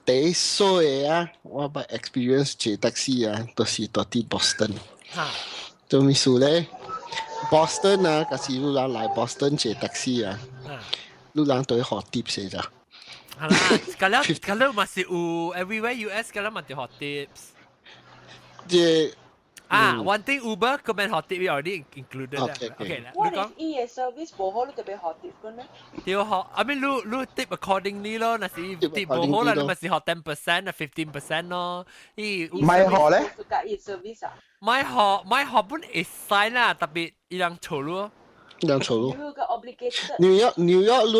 第一所嘅啊，我把 experience 坐 taxi 啊，都是到啲 Boston。做咩事咧 ？Boston 啊，嗰時路人嚟 Boston 坐 taxi 啊。路人對學 tips 咋？係啦，咁咪是有 everywhere US 咁咪對學 tips。即one thing Uber 嗰邊學 tip already included 啦。OK 啦。What if E service 冇好，你特別學 tip 嘅咩？要學，I mean 你 tip accordingly 咯，那是 tip 冇好啦，你咪是學10%啊15%咯。唔係學咧？E service 啊？唔係學本會使啦，特別一樣錯咯。兩錯咯。New York 你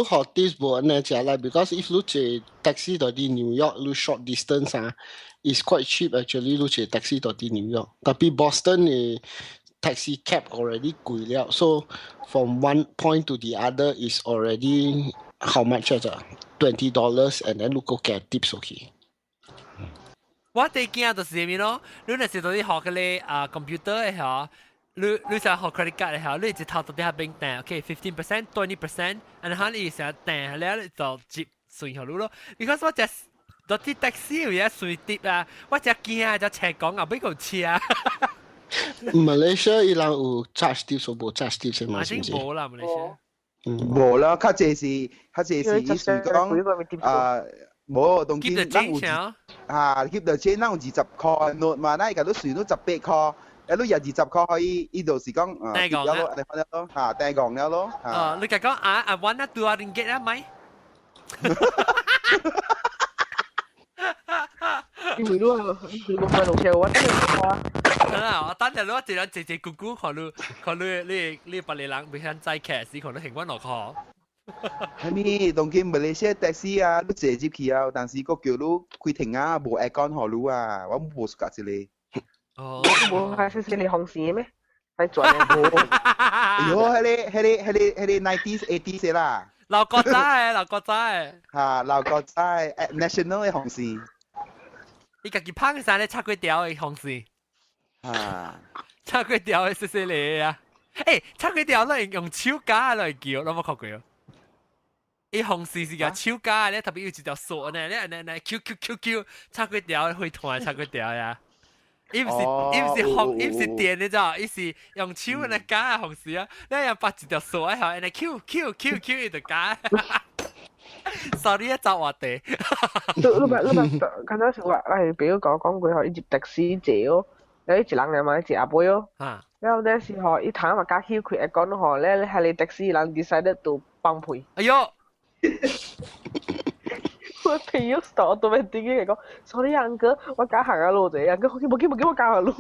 學 tips 冇呢只啦 ，because if 你坐 taxi 到啲 New York 你 short distance 啊 ，is quite cheap actually 你坐 taxi 到啲 New York， 但係 Boston 嘅 taxi cab already 貴了 ，so from one point to the other is already how much 啊？$20 and then 你個 get tips OK。我最驚就是咩咯？你那時到啲學嘅咧computer 嘅嗬。你想學 credit card 嘅時候，你直頭到底下邊訂 ，OK 15%、20%，然後你成日訂咧，你就接順後路咯。because 我只到啲的士有嘢隨碟啊，我只驚啊，就斜講啊，俾佢黐啊。Malaysia 伊人有 charge tips 或冇 charge tips 嘛？係咪先？冇啦，Malaysia。冇啦，較濟是意思講冇當見咱有keep the change，咱有20塊 note 嘛，咱而家都算到18塊。你廿20塊可以，呢度是講訂講咯，你睇咯嚇，訂講了咯嚇。你講I wanna do a ringgit 啊咪？你咪咯，你冇買路車我等你話。我等陣攞一兩直咕咕，看你百里人俾人載騎士，看你行翻落河。係咪？當見馬來西亞的士啊，你直接去啊，但是個叫你開停啊，冇 aircon 好路啊，我冇熟㗎之類。哦，冇係少少你紅線咩？係轉嘅冇。喲，係 90s 80s 啦。劉國仔。嚇，劉國仔 national 嘅紅線。你家己烹晒咧叉鬼條嘅紅線。嚇。叉鬼條嘅細細嚟啊！誒，叉鬼條咧用手架嚟叫，有冇學過？伊紅事是個手架咧，特別有一條鎖呢，你 Q，插幾條會斷插幾條呀。伊唔是紅，伊唔是電你知道，伊是用手嚟架紅事啊，你又把一條鎖喺後，你 Q 伊就架。sorry 啊，走我哋。你剛才說話，比如講過後，伊入的士坐哦，有一人嚟嘛，一阿妹哦。然後呢時候，伊頭嘛加囂佢講吼，咧係你的士人 decide to 幫配。哎呦！我朋友 stop 到咩點嘅講，sorry uncle，我加行下路啫，uncle 冇我加下路。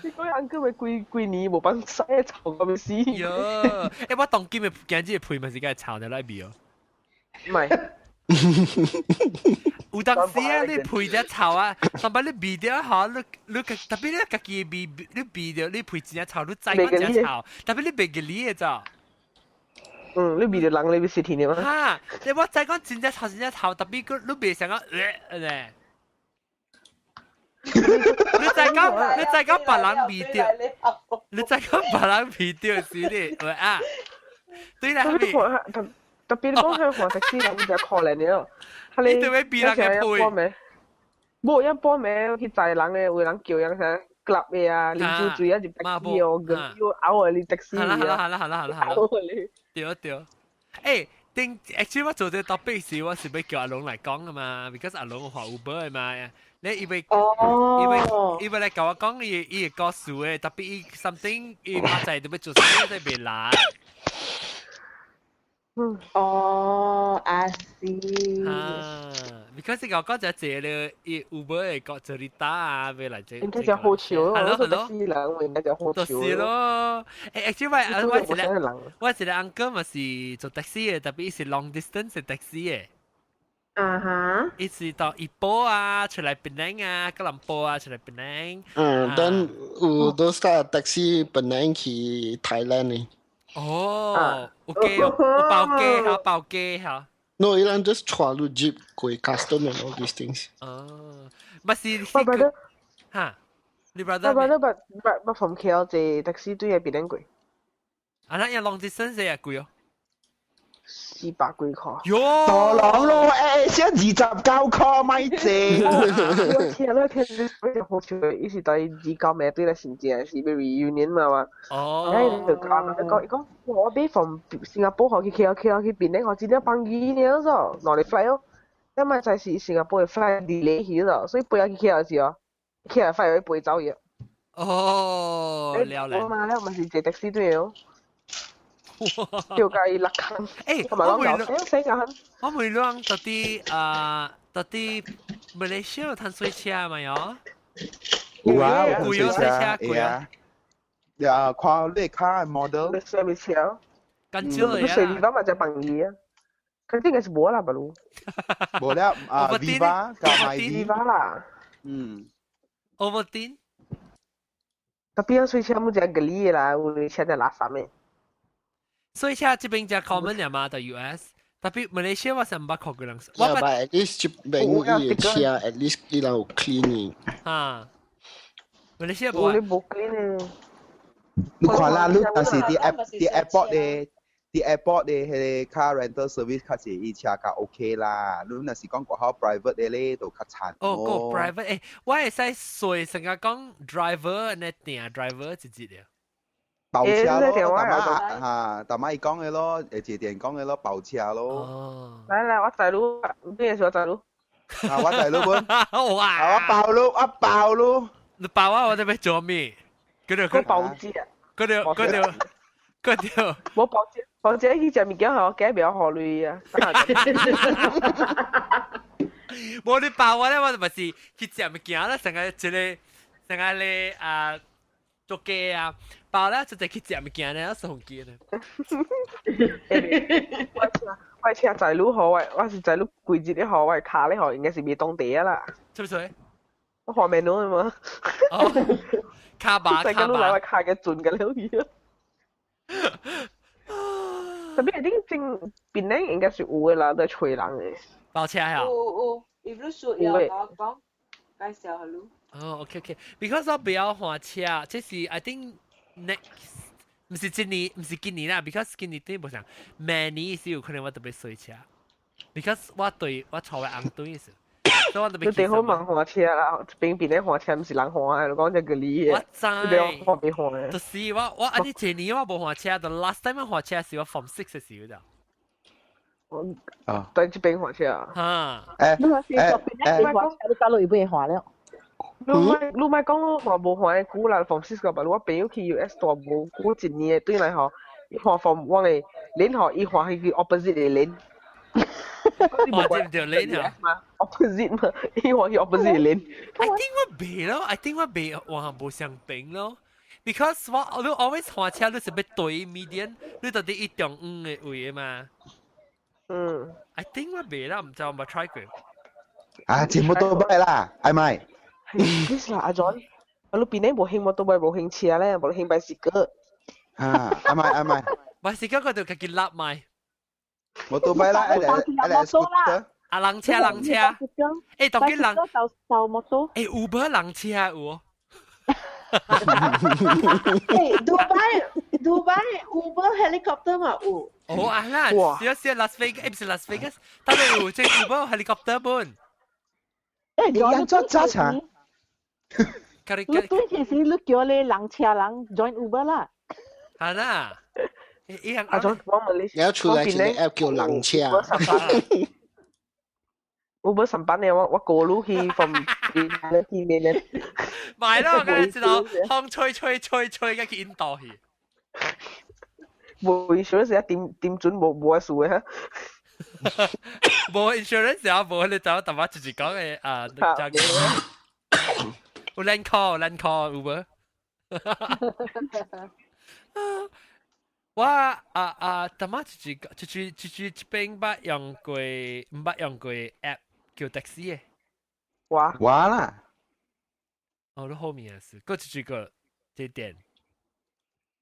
你講 uncle 咪貴年冇辦法炒咁死。喲，誒我當今嘅今次配咪是梗係炒你拉比哦。唔係。有當時啊，你配隻炒啊，但係你避掉嚇，你特別你家己避，你避掉你配隻炒，你再講隻炒，特別你別個理嘅咋。你避掉人你別食甜嘅嘛。嚇，你我再講真隻炒，特別你別想講咧。你再講別人避掉，你再講別人避掉是你，喂啊，對啦，特別你講香港的士人就可憐了，你對咩避人嘅配？冇一般咩去載人嘅，為人叫人啥夾嘅啊，連住住一隻的士哦，咁要咬你的士啊，好，對，誒。actually 我做這 topic 時，我是要叫阿龍嚟講噶嘛 ，because 阿龍學 Uber 嘛，你以為嚟教我講伊個故事嘅，特別伊 something 伊馬仔都要做啥都未來。I see。because 你講就係咧，伊 Uber 嘅個做啲打啊，未來就。應該就好笑咯，我的士人應該就好笑。就是咯，actually 我一個 uncle 咪是做的士嘅，特別是 long distance 嘅的士嘅。伊是到一波啊，出嚟檳城啊，吉隆坡啊，出嚟檳城。then 有those kind of taxi 檳城去 Thailand 呢。哦，OK，我包機嚇。No, Ilan just try to jeep going custom and all these things. Masih ha. Ni brother. But from KL 坐的士都係變貴。Anak yang long distance 係貴哦。400幾塊。喲，大佬咯，先29塊咪借。我聽你好笑，伊是對29咩對嚟先正，是要 reunion 嘛。你就講，我俾從新加坡去 KL 去邊咧，我只係幫2年咗，攞嚟 fly 咯。因為就係新加坡嘅 fly delay 去咗，所以背去 KL 時哦，KL fly 要背走嘢。哦，了解。我嘛咧，咪是坐的士都要。叫計勒坑，同埋我未諗到啲馬來西亞有碳水車咪有？有啊，貴啊，水車貴啊。呀，看你卡 model。水咪車。咁少嚟啊？水地方咪就bằng gì啊？佢啲嘅是冇啦，咪咯。冇啦，Viva 加埋 Viva 啦。Ovaltine。Tapi yang水車冇只geli啦，會車在垃圾咩？所以這邊就 common 呀嘛，到 US，但係馬來西亞我係唔捌看過人。Yeah, but at least 這邊伊個車 at least 伊拉有 cleaning。馬來西亞冇。冇 cleaning。你看啦，你但是啲 airport 咧，啲 airport 咧係 car rental service 較濟伊車較 OK 啦。你若是講國考 private 咧，就較慘。哦，個 private 誒，我係使隨成日講 driver 呢定 driver 直接嘅。包車咯，大媽伊講嘅咯，謝電講嘅咯，包車咯。嚟，我大佬，邊嘢事我大佬？我大佬本，哇！我爆咯。你爆啊！我哋要做咩？嗰包子啊！嗰條，冇包子呢隻物件係我幾秒考慮啊！冇你爆我咧，我咪是去食物件啦，成日咧做雞啊！爆咧就去食物件咧，送機咧。我車仔佬好，我是仔佬貴節啲好，我卡咧好，應該是未當地啊啦。出唔出？我學名咯嘛。卡巴。大家都嚟我卡嘅盡嘅了。特別係啲正邊咧，應該是有嘅啦，都係吹人嘅。爆車啊！有，如果說要我講介紹下咯。哦，OK，because 我比較換車，即是 I think 唔是今年啦，because 今年對冇上，明年是有可能我特別衰車，because 我坐喺硬堆時，所以我特別。你哋好慢換車啦，邊咧換車唔是人換嘅，講只個理嘅。我知。你換邊換嘅？就是我安尼前年我冇換車，但 last time 我換車是我 Form 6嘅時候咋。對這邊換車啊？嚇。你話是作邊咧？你換車你搞到要俾人換了。你咪講咯，話冇換嘅股啦，Form 6個吧，我朋友去 US 度冇股一年嘅，對嚟嗬，伊換 Form 1嘅鏈嗬，伊換係佢 opposite 嘅鏈。我知唔知鏈啊？opposite 嘛，伊換係 opposite 嘅鏈。I think 我未咯，I think 我未換冇相並咯。Because 我 always 換車都是要對 median， 你到底一中嘅位嘛。I think 我未啦，唔知我冇 try 過。啊，全部都拜啦，係咪？係啦，阿 John，我邊咧冇興摩托車，冇興車咧，冇興bicycle。係咪？bicycle 嗰度自己立埋。摩托車啦，誒 scooter。啊，人車。誒，當佢人。就摩托。誒 ，Uber 人車喎。Dubai Uber helicopter 嘛有。哦，啊啦，少 Las Vegas，唔是 Las Vegas，但係有即 Uber helicopter 本。人做揸車。你對其實你叫你人車人 join Uber 啦。係啦。阿 John， 我問你，有出嚟嘅 app 叫人車。Uber 上班咧，我過路去 from 見面咧。咪咯，我梗係知道，風吹，跟住引導去。冇 insurance 一點準冇數嘅嚇。冇 insurance 啊，冇你就特別直接講嘅啊，就嘅。有 land call Uber。我特別直接邊捌用過 app 叫的士嘅。哇啦！哦，你後面是，嗰直接個這點。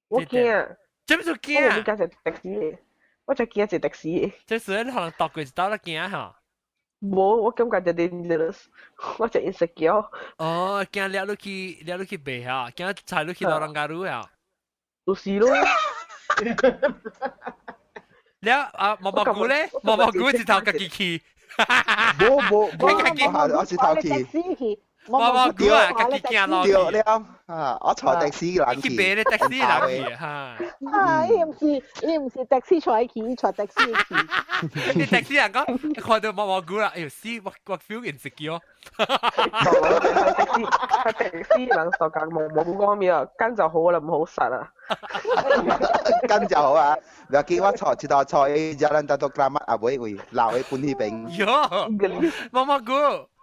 我驚。做咩做驚啊？我冇駕的士，我就驚坐的士。即係你可能搭過一道都驚嚇。冇，我感覺就 dangerous， 我就 insecure。哦，驚了你去背嚇，驚踩你去老人家路嚇。就是咯。你毛毛菇咧，毛毛菇是頭家己去。冇，我是頭去。毛毛菇啊，家己行路。對了，我坐的士人去背咧的士人去嚇。你唔是的士坐去，坐的士去。你的士人講看到毛毛菇啦，哎呦死，我 feel insecure。的士人就講毛菇講咩啊？跟就好啦，唔好實啊。跟就好啊！你見我坐jalan Dato Kramat 啊，會鬧喺半邊。喲，毛毛菇。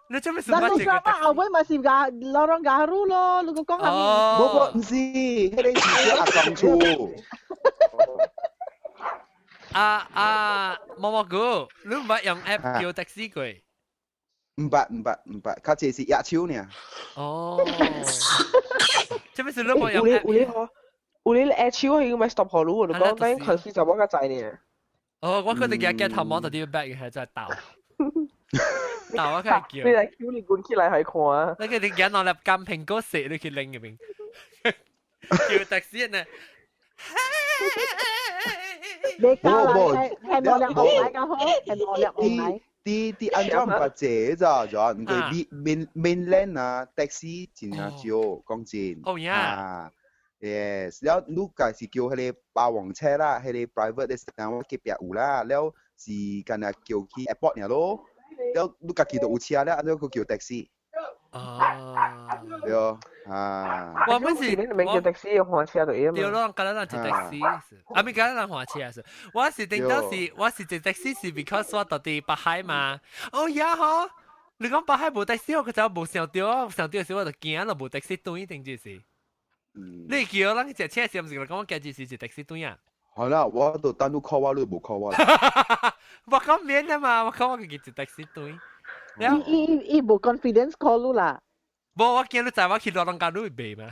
你做咩事？Dato Kramat 後尾咪是㗎，Lorong Garu 咯，你個講下面。唔是，迄個是阿公厝。毛毛菇，你唔捌用 app 叫的士過？唔捌，較濟是野手呢。哦。做咩事？你冇用 app？有你 app 超去咪 stop 好路，你講等佢先就我個仔呢。哦，我覺得佢頭毛就點 back 嘅係真係鬥。鬥我佢叫。你嚟 Q 你管起嚟係看啊！你佢哋揀落嚟金蘋果食，你去拎入邊。叫的士人啊！你係磨兩紅奶咁好，係磨兩紅奶。啲安裝唔係這咋，咗唔係 mainland 啊，的士真係少，講真。哦呀。Yes，แล้วลูกก็สิเกี่ยวให้ปาวงแช่ละให้ private ได้แสดงว่าเก็บอยู่ละแล้วสิกันน่ะเกี่ยวที่ airport เนี่ยโลแล้วลูกก็กี่ตัวอุเชียแล้วอันนั้นก็เกี่ยวแท็กซี่เดี๋ยว我們是你們叫的士要換車對嗎？對咯，咁樣就的士，啊咪咁樣換車是，我是定到是，我是坐的士是 because 我到底北海嘛，哦呀嗬，你講北海冇的士，我就冇上吊時我就驚咯，冇的士對定住是。你叫人隻車是唔是講我計住是的士對啊？係啦，我都單獨 call 我，你冇 call 我。我講免啊嘛，我講我叫的士對。伊冇 confidence call 你啦。冇，我見你就我去老人家路背嘛。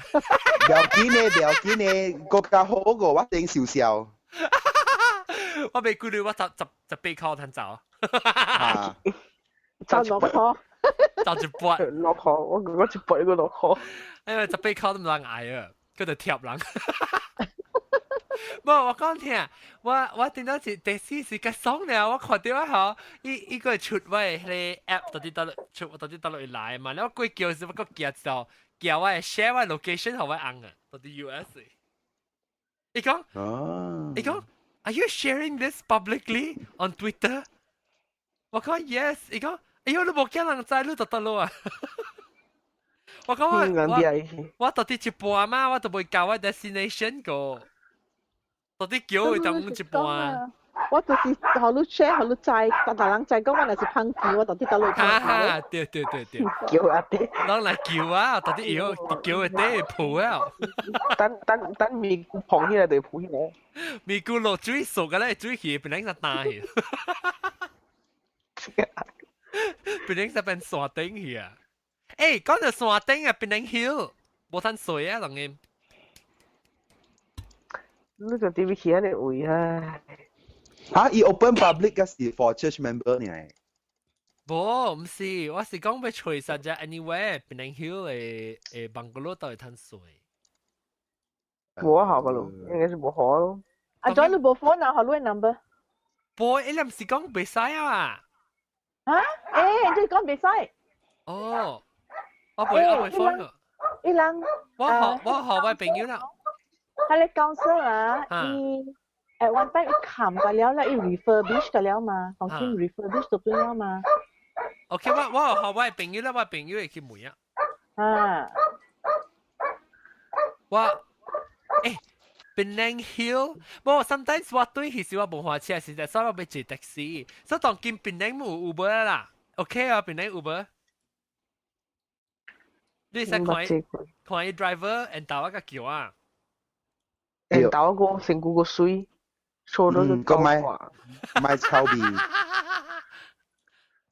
不要緊呢，國家好個我頂少少。我未估到我就被 call 攤走。就落 call。就一撥落 call， 我一撥個落 call。因為就被 call 都唔能捱啊，佢就貼人。無我講聽，我聽到是第四是個爽了，我看到啊，伊個出位迄個 app 到底來嘛，然後佢叫是不過叫我 share 我 location 互我按啊，到底 US 嘅。伊講 ，Are you sharing this publicly on Twitter？ 我講 yes， 伊講，哎呦你冇驚人知你就得咯啊！我講我到底一半嘛，我都未到我 destination 個。到底叫佢當一半？我就是好你 share 好你知，大人知講我若是胖子，我到底到落哈，對，叫阿爹，人來叫啊，到底要叫佢爹抱啊？等咪胖起來就抱起來。咪咕落水熟嘅咧，水起變成大去，變成變山頂去啊！誒，講到山頂啊，變成 hill， 冇攤水啊，人哋。你就點去安尼位啊？嚇，伊 open public 嘅是 for church member 呢？無，唔是，我是講要隨實只 anywhere 變成 hill 嘅bungalow 都係攤水。冇好噶咯，應該是冇好咯。阿 John 你冇 phone 啊？好你 number？ boy，你唔是講袂使啊？嚇？誒，你講袂使？哦，我袂 phone 啊。伊人我學我朋友啦。佢哋講說啊，伊at one time 伊冚個了啦，伊 refurbish 個了嘛，重新 refurbish 咗咗了嘛。OK，我學我朋友啦，我朋友會去問啊。啊。我Penang Hill， 冇 sometimes 我對其實我冇花車，實在所以我要坐的士，所以當見 Penang 冇 Uber 啦 ，OK 啊 Penang Uber。你使看伊 driver and 到一個橋啊。誒，到個成個水，坐到就高啊。買炒味。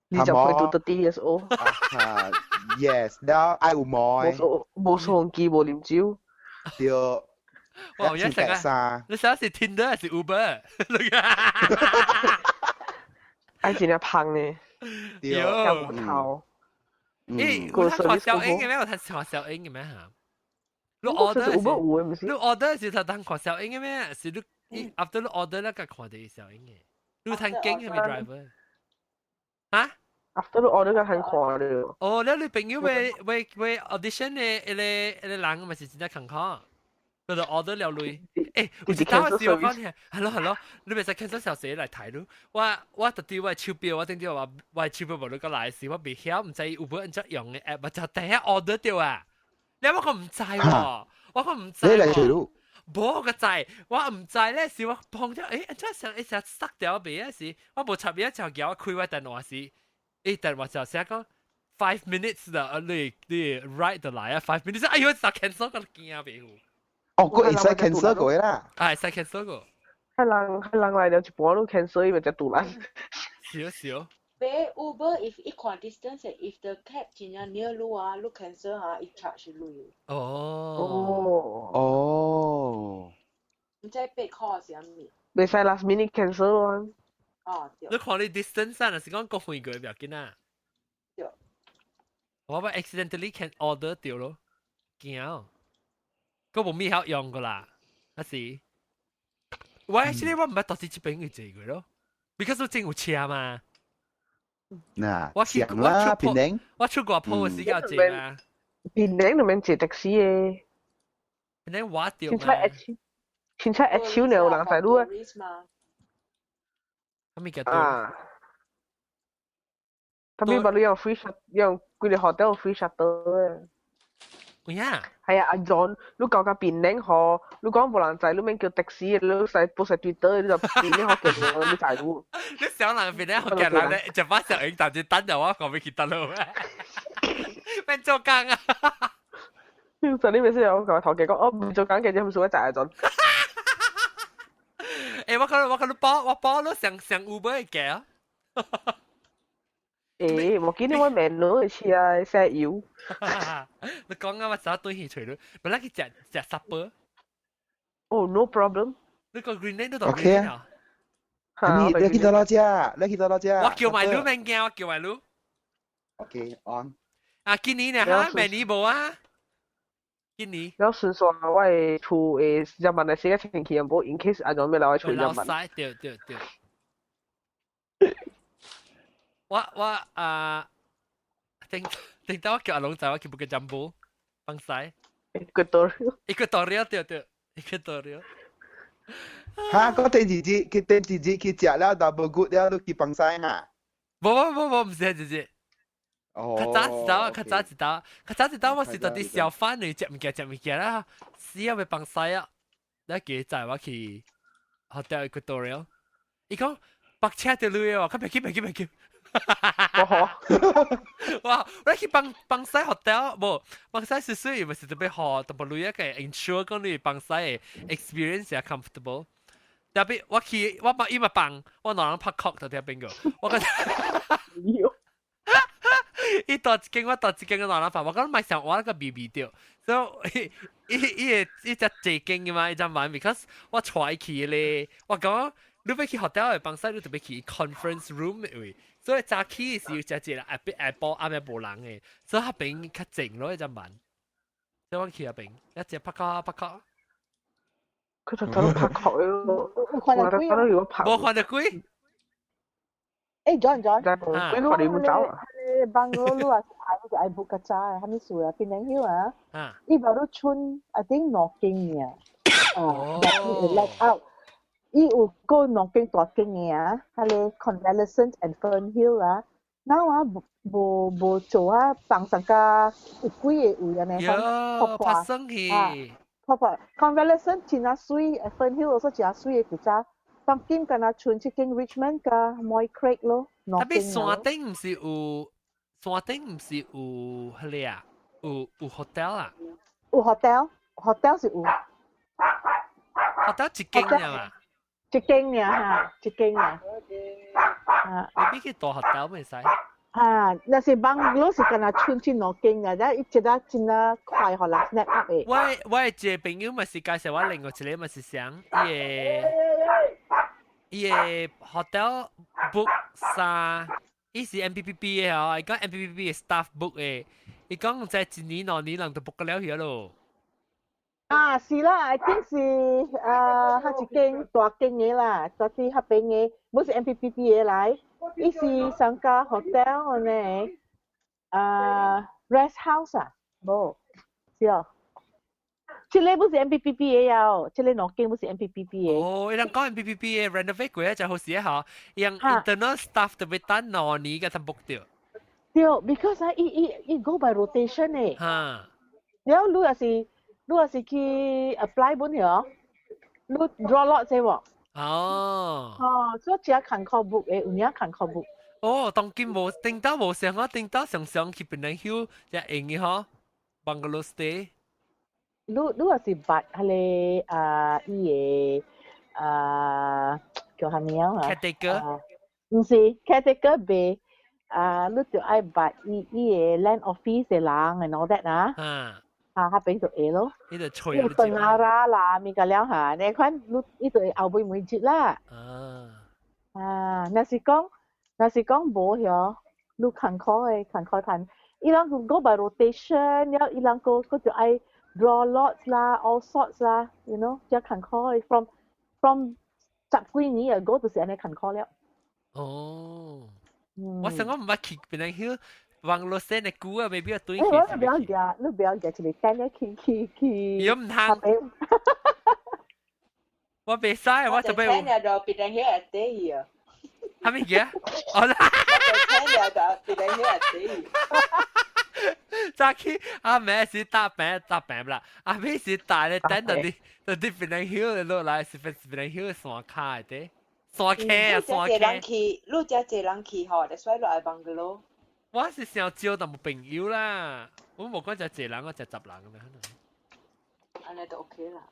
你就去到30 years old。Yes，แล้วไอ้อุโมงค์冇相機冇念照。對。哇！我一成啊！你想是 Tinder 還是 Uber？ 愛真係胖呢。有。頭。誒，我睇華小英嘅咩？我睇華小英嘅咩嚇？你 order 你 order 是睇睇華小英嘅咩？是你 after 你 order 咧，個看到小英嘅。你睇經係咪 driver？ 嚇？after 你 order 個睇看了。哦，你朋友為 audition 嘅人咪是真係坎坷。佢就 order 了類，誒，有時打個時我講聽，係咯，你咪使 cancel 小時嚟睇咯。我特啲我手錶，我正啲話我手錶無你個來時，我未曉，唔知有冇人執用嘅 app， 我就第一 order 掉啊。你話我唔制喎，我唔制。你嚟隨咯。冇個制，我唔制咧時我碰咗，誒，真係成日塞掉鼻嗰時，我冇插嘢就叫我開我電話時，電話就成日講5 minutes 啦，你 right 就來啊5 minutes， 哎呦，就 cancel 個驚啊別。哦，佢會使 cancel 佢啦。係使 cancel 個。係人嚟了一半都 cancel， 因為只杜蘭。少。Pay Uber if equidistance if the cab 真係 near 路啊，路 cancel 嚇，一 charge 路。哦。唔知8塊是咩？未使 last minute cancel 咯。哦，對。你看你 distance 啊，是講過遠個唔要緊啊。對。我咪 accidentally can order 掉咯，驚。個冇咩好用噶啦，嗰時我 actually 我唔係到底這邊去坐過咯 ，because 我真有車嘛。嗱，我出國鋪嘅時間坐啊。Penang 裏面坐的士嘅。Penang 我掉嘛。現在一超了人在路啊。咁咪叫多。tapi baru yang free shot, yang kulit hotel free shuttle 啊。咩啊？係啊，阿 John，你搞個便領河，你講無人載，你免叫的士，你使報晒 Twitter，你就便領河叫我，你載路。你想人便領河叫人咧，就把小影搭住等就我講俾佢得咯。咩做工啊？就你咪先有個頭嘅講，我唔做工嘅，就唔數一隻阿 John。誒，我可能包都上 Uber 嘅啊。誒，我見你我面攞去啊，石油。你講啊，我走對起除咗，本來佢食 supper。Oh, no problem。你個 Greenland 都同 Greenland 啊？你去到哪家？你去到哪家？我叫埋路咩嘅？我叫埋路。OK，on。啊，今年呢嚇，明年冇啊？今年。有順數我係厝誒日文嘅寫情期有冇 in case 按照咩留喺厝日文。對。我定到我叫阿龍仔，我叫佢jambu，幫曬。Equatorial 對 Equatorial。嚇，嗰電子去食了 double good 了都去幫曬嚇。冇，唔是姐姐。哦。較早知道，我是到啲小販嚟食物件啦，死啊要幫曬啊！你記載我去 Hotel Equatorial，伊講白車條路喎，佢別叫。哇！我去幫曬 hotel， 冇幫曬少少，咪是特別好，特別路一個 ensure 講你幫曬 experience 係 comfortable。特別我幫伊咪幫，我攞人拍 cock 就聽邊個，我覺得。伊多一間我攞人拍，我覺得咪想我那個 BB 掉，所以伊只最勁嘅嘛，伊只玩 because 我帶去咧，我講你要去 hotel 嘅幫曬，你特別去 conference room 嘅位。所以早起是要食啦，下晡啱冇人嘅，所以嗰邊較靜咯，一隻慢。所以我去嗰邊，一隻拍卡。佢就睇到拍球咯，我睇到如果拍。冇看到鬼。誒，John，鬼我哋冇走啊。Bangalore lu ai buka cha, kami sudah Penang Hill Ini baru cun, I think knocking ya. Let out. Go knocking talking ya. Hale Convalescent and Fernhill Now bo choa pang sangka ukui uya ne. Phát sinh hi. Papa Convalescent China Sui, Fernhill also China Sui kita. Tamkin kana chun chicken Richmond ka Moy Creek lo. Tapi 山頂唔是有係咧啊？有 hotel 啊？有 hotel 是有。hotel 一間呀嘛？一間呀嚇，一間呀。你比佢大 hotel 咪使？那是Bangalore是干那村去攞經嘅，但係一直真啊快學啦 snap up 嘅。我一個朋友咪是介紹我另外一個咪是想伊個 hotel book 啥？伊是 MPPB 嘅吼，伊講 MPPB 嘅 staff book 嘅，伊講在一年兩年人都 book 了去咯。是啦 ，I think 是一間大間嘅啦，就是嗰邊嘅，唔是 MPPB 嘅嚟，伊是上加 hotel 呢，rest house 冇，是哦。這裡不是 MPPB 嘅呀，這裡攞經不是 MPPB 嘅。哦，伊人講 MPPB 嘅 renovate 過就好些嚇，伊 internal staff 特別單兩年嘅才 book 掉。對 ，because 伊 go by rotation 嘅。แล้ว你也是去 apply 本嘢，你 draw lot 啫喎。所以只看考 book 嘅，有嘢看考 book。當今冇定到冇上啊，定到上去Penang Hill 就應嘅嗬 ，Bungalow stay。你也是บัตร係伊個叫啥名啊 ？Caretaker。唔是 caretaker 俾你就愛บัตร伊個 land office 嘅人 and all that 嗰邊就會咯。呢度吹啊！等下啦，咪個了嚇，你看呢度後背每節啦。那是講冇咗，你看看，伊兩個 go by rotation，然後伊兩個就愛 draw lots 啦 ，all sorts 啦 ，you know， 只看開 from 10幾年ago 就是安尼看開了。我想我唔捌去Penang Hill。網絡上嘅股啊，未必要對。你不要夾出嚟單一去。又唔通？我未使，我就俾。聽日就Penang Hill a day 啊。係咪嘅？我聽日就Penang Hill a day。早起阿妹是打餅啦，阿妹是打咧等到啲Penang Hill 落來，是Penang Hill 山卡嘅，山卡。你只人去嗬，你所以落嚟Bungalow。我是想招但冇朋友啦，我冇講就一人，我就10人咁樣。安尼就 OK 啦。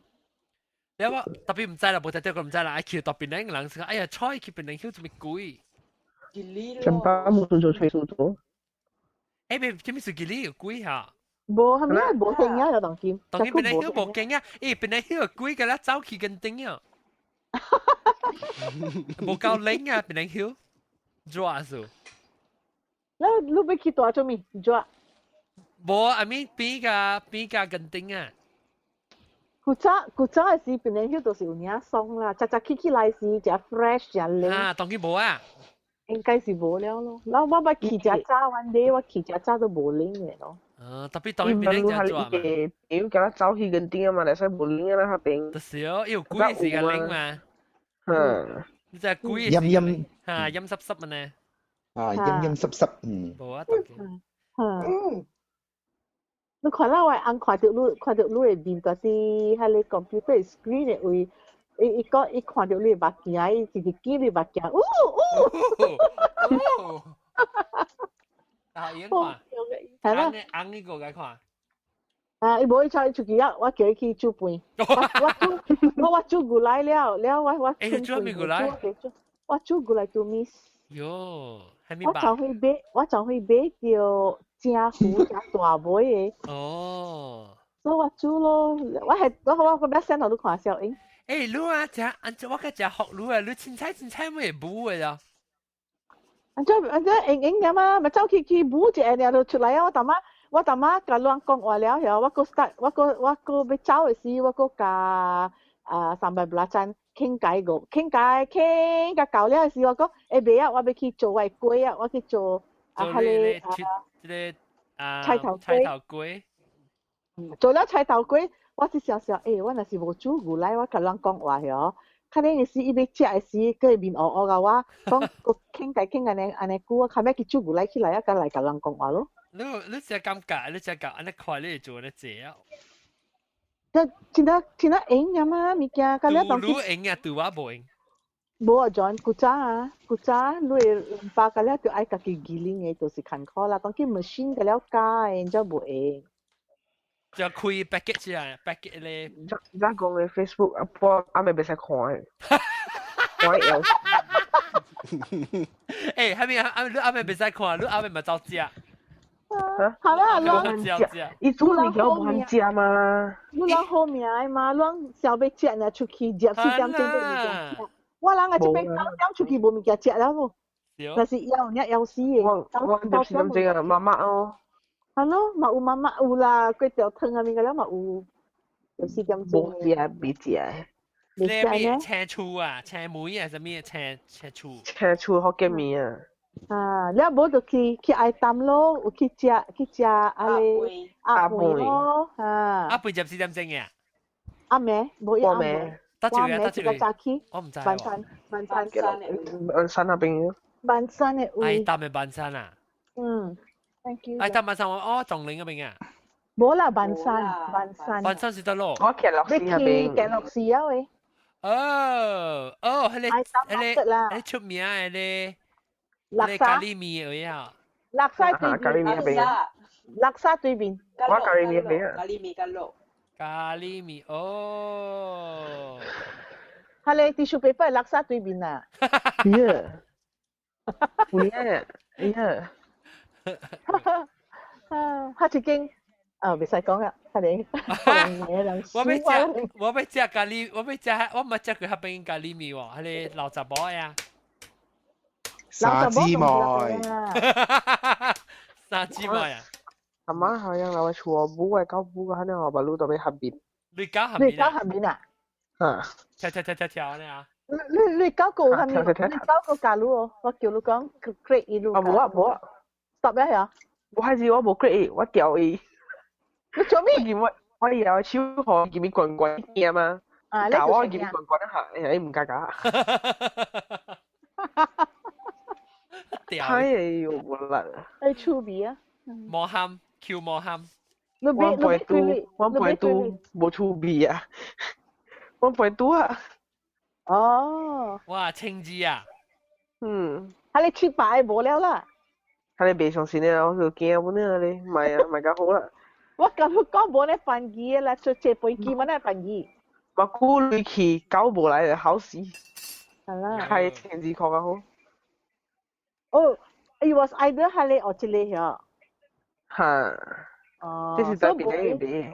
你話特別唔知啦，冇睇到個唔知啦，愛去到Penang人先，哎呀，菜去Penang Hill做咩貴？吉利咯。上班冇做吹數咗。咩做咩吉利又貴嚇？冇，係咪冇勁啊？有當見。當然Penang Hill冇勁啊，Penang Hill 貴嘅啦，走去緊頂啊。冇夠靚啊，Penang Hill，抓數。你要去多做咩？做冇啊，I mean 邊個緊頂啊？古早嘅時邊咧，迄度是有影鬆啦，扎起來是只 fresh 只靚。啊，當然冇啊。應該是無了咯。然後我捌去只早one day，我去只早都無靈嘅咯。特別當然邊靚只做嘛。屌，叫他走去緊頂啊嘛，嚟使無靈啊啦，下邊。就是哦，有鬼時間靈嘛。你就係鬼陰嚇陰濕濕嘅呢。陰濕，冇啊，當然。你看啦，我按看到你嘅面嗰啲喺你 computer screen 嘅位，伊看到你目鏡，伊直直見你目鏡，啊，已經看，係啦，按呢個嘅看。伊無出去啊，我叫伊去煮飯，我煮過來了，我誒，煮咩過來？我煮過來做 miss。喲，係咪我就去買條。正糊正大杯嘅，所以我煮咯，我個咩聲我都看小英。誒，你啊，我個只學你啊，你凊彩咩補嘅咋？安英嘅嘛，咪走去補隻嘢就出來啊！我大媽甲亂講話了，然後我個要走嘅時，我個甲300盞傾甲搞了嘅時，我講誒唔我要去做外粿啊，我去做菜頭粿，做了菜頭粿，我是想我若是無煮牛奶，我甲人講話嗬，可能是伊要食嘅時，佢面惡啊我，講個傾安尼久，我後尾去煮牛奶起來，甲來甲人講話咯。你只感覺，你只安尼快你做安尼濟啊？真係應呀嘛，物件，甲了當時。你應啊，對我無應。無啊，John，古早你把個了就愛家己機靈嘅，就是坎坷啦。當佢 machine 個了加嘅，就無會。就開 package 啊 ，package 咧。而家講嘅 Facebook 啊，播阿妹別使看嘅，我有。誒，係咪你阿妹別使看，你阿妹咪走食。係啦，亂伊煮物件無通食嘛。你亂好命嘅嘛，亂小要食呢出去食4點鐘都物件食。我人啊，這邊9點出去無物件食了咯。但是要死嘅。我4點鐘啊，媽媽哦。係咯，嘛有媽媽有啦，粿條湯啊，物件了嘛有。有4點鐘。冇食，未食。你咩青醋啊？青梅啊？係咩青醋？青醋福建麵啊。啊，了無就去愛淡咯，有去食阿咧阿妹咯，阿妹入4點鐘嘅。阿妹冇阿妹。得住嘅，早起，我唔知喎。萬山那邊。萬山嘅位。愛淡嘅萬山啊。thank you。愛淡萬山我仲領嗰邊啊。冇啦，萬山。萬山是得咯。我騎落市嗰邊。騎落市啊喂。係出名嘅咧。咖喱麵嗰啲啊。垃圾對咖喱麵嗰邊。垃圾對面。我咖喱麵嗰邊啊。咖喱麵咖喱。咖喱麵哦，係你 tissue paper 係垃圾對面啊？會啊，黑切經唔使講啦，係你。我要食咖喱，我唔食佢黑邊咖喱麵喎，係你老雜寶呀。沙芝麻。沙芝麻啊！阿媽好像我厝母嘅狗母嘅，可能我把路都俾合邊。你搞合邊啊？啊！跳呢啊！你搞個合邊？你搞個假路哦！我叫你講 create 一路。冇啊 stop 一下。我開始我冇 create，我掉伊。你做咩？我有超河見面滾滾嘅嘛。搞我見面滾滾一下，你唔加假。太有啦！你出邊啊？莫喊。Q 莫喊，1.2冇出味啊，1.2啊，哦，哇，清字啊，係你切擺冇了啦，係你未上線咧，我就驚本呢你，唔係咁好啦，我咁講冇咧飯機啦，做這杯機冇咧飯機，我估你去搞無來就考試，係啦，係清字確啊好，哦 ，it was either 係你或者你呀。這是在邊嗰邊？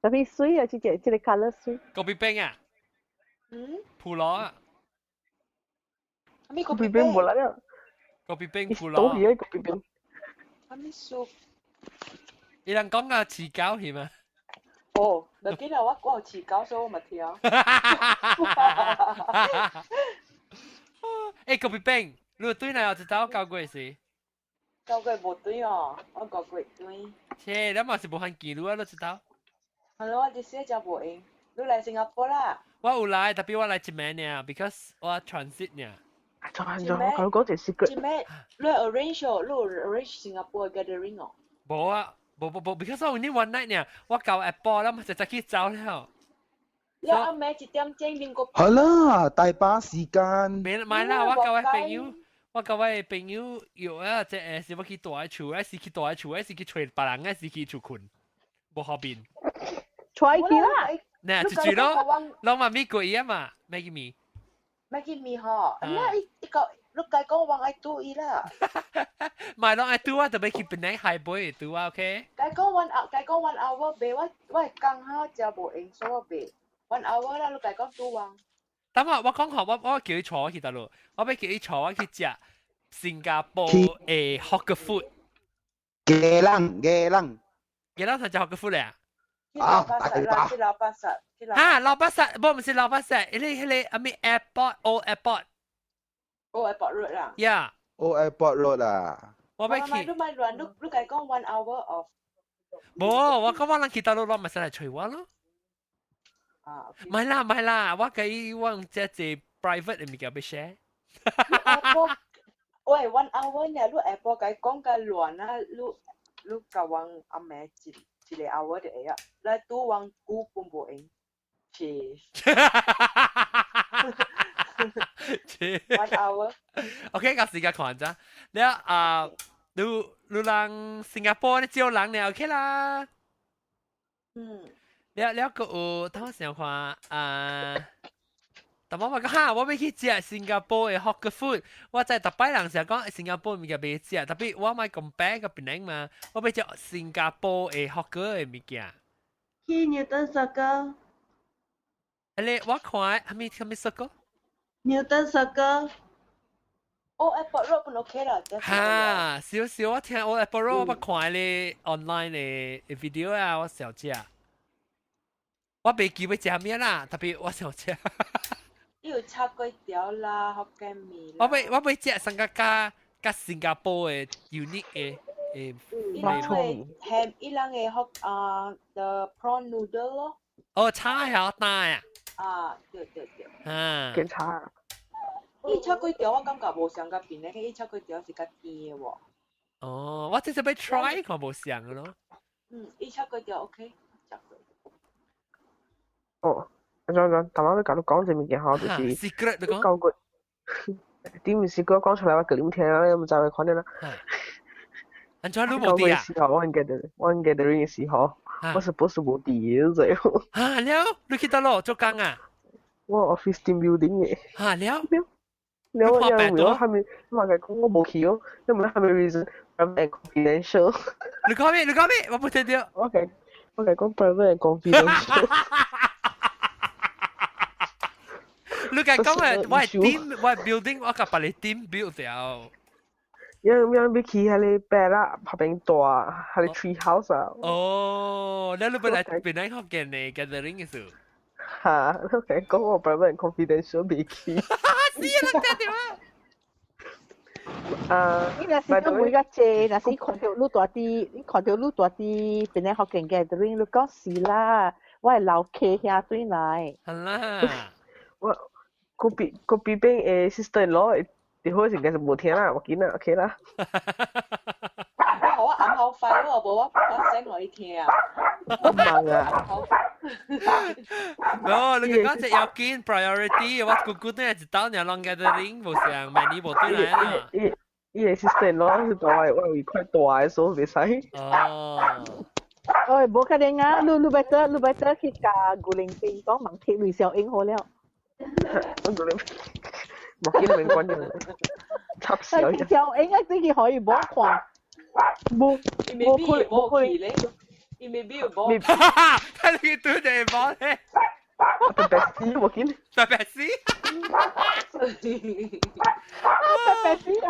特別水啊，這個 colour 水。嗰邊冰啊？普羅啊？嗰邊冰冇啦，嗰邊冰普羅。倒嘢嗰邊冰。阿咪熟。伊人講個飼狗係嘛？哦，唔記得我有飼狗，所以我咪跳。誒，個別冰，你對嚟我就走交過時。交過冇對哦，我交過對。切，你嘛是無限記錄啊？你知道？係咯，我啲寫就冇用。你嚟新加坡啦？我有來，特別我來一晚呢 ，because 我 transit 呢。就我講隻 secret。一晚，你 arrange 哦，你 arrange 新加坡 gathering 哦。冇啊，冇 because 我呢 one night 呢，我搞 Apple 啦，就去走了。你阿妹一點鐘邊個？係啦，大把時間。咪啦，我搞朋友。我甲我誒朋友約啊，即係是要去大個厝，是去大個厝，是去找別人，是去厝困，無好變。出去啦！嗱，一句咯，攞媽咪過伊啊嘛，Maggie me。Maggie me 嗬，你個你計講話愛賭伊啦。咪攞愛賭啊，特別去邊個海杯賭啊 ，OK？計講 one hour 俾我係剛好就無用，所以我俾 1 hour 啦，你計講賭啊。等我講下，我叫伊坐去倒路，我要叫伊坐我去食新加坡誒 hawker food。嘅人係食 hawker food 嚟啊？啊，大把。去老巴實。嚇，老巴實，唔係老巴實，迄個咩 airport，old airport。old airport road 啦。Yeah。old airport road 啊。我要去。你咪亂，你計講1 hour of。冇，我講我能去倒路，咪使嚟找我咯。唔係啦，我計我即係 private 嘅物件要 share。喂，1 hour 呢？你 Apple 計講嘅亂啊，你教我阿妹一個 hour 就會啊，你賭我估半無用，切。1 hour。OK， 個時間看咋？你啊，你人新加坡你招人你 OK 啦。了個有，等我想看但我講哈，我要去食新加坡嘅 hawker food，我在逐擺人成日講新加坡物件未食，特別我咪 compare 個邊個嘛，我要食新加坡嘅 hawker 嘅物件。去Newton Circle。你我看係咪Newton Circle。Airport Road 本 OK 啦。哈，少我聽Airport Road 我看你 online 嘅 video 啊，我想食。我未記要食咩啦，特別我想食。有炒粿條啦，福建麵。我要食三個加新加坡嘅 unique 嘅伊人嘅 ham， 伊人嘅the prawn noodle 咯。哦，叉係大啊。對。檢查。伊炒粿條我感覺無上個邊咧，伊炒粿條是較甜嘅喎。哦，我只係要 try 看無上嘅咯。伊炒粿條 OK。哦，啱，頭先你講隻物件嗬，就是secret 你講夠個點唔是佢講出來我佢點聽啦，你唔就係看啲啦。安怎你冇啲啊？時候我 gathering 嘅時候，我 suppose 冇啲最好。嚇了，你去到咯做工啊？我 office team building 嘅。嚇了。你我係咪話佢講我冇去咯？因為係咪 reason private and confidential？你講咩？我冇聽到。我講 private and confidential。你講嘅我係 team， 我係 building， 我甲別你 team build 掉。因為要去喺你白啦，旁邊大，喺你 tree house 啊。哦，你本來學嘅呢 gathering 嘅時候。嚇，你講我 private and confidential 未去。死啦！聽到啊！你若是每個節，若是看到路大啲，你看到路大啲，邊啲學嘅 gathering，你講是啦，我係老 K 下對嚟。係啦。我個邊誒 sister 攞，你好時間就冇聽啦，我見啦 ，OK 啦。我暗口快喎，冇我聲我聽啊。唔係啊。哦，你講只要見 priority， 我姑姑都係一刀兩浪 gathering， 冇上萬年冇對嚟啦。伊個 sister 攞是大，我有一塊大嘅，所以袂使。哦。哦，冇可能啊！你 better 去教古靈兵講盲貼雷小英好了。冇見明關嘅，插小英。小英啊，自己可以冇看，冇去咧，伊未必有冇。睇你對地方咧。特別絲冇見。特別絲。特別絲啊！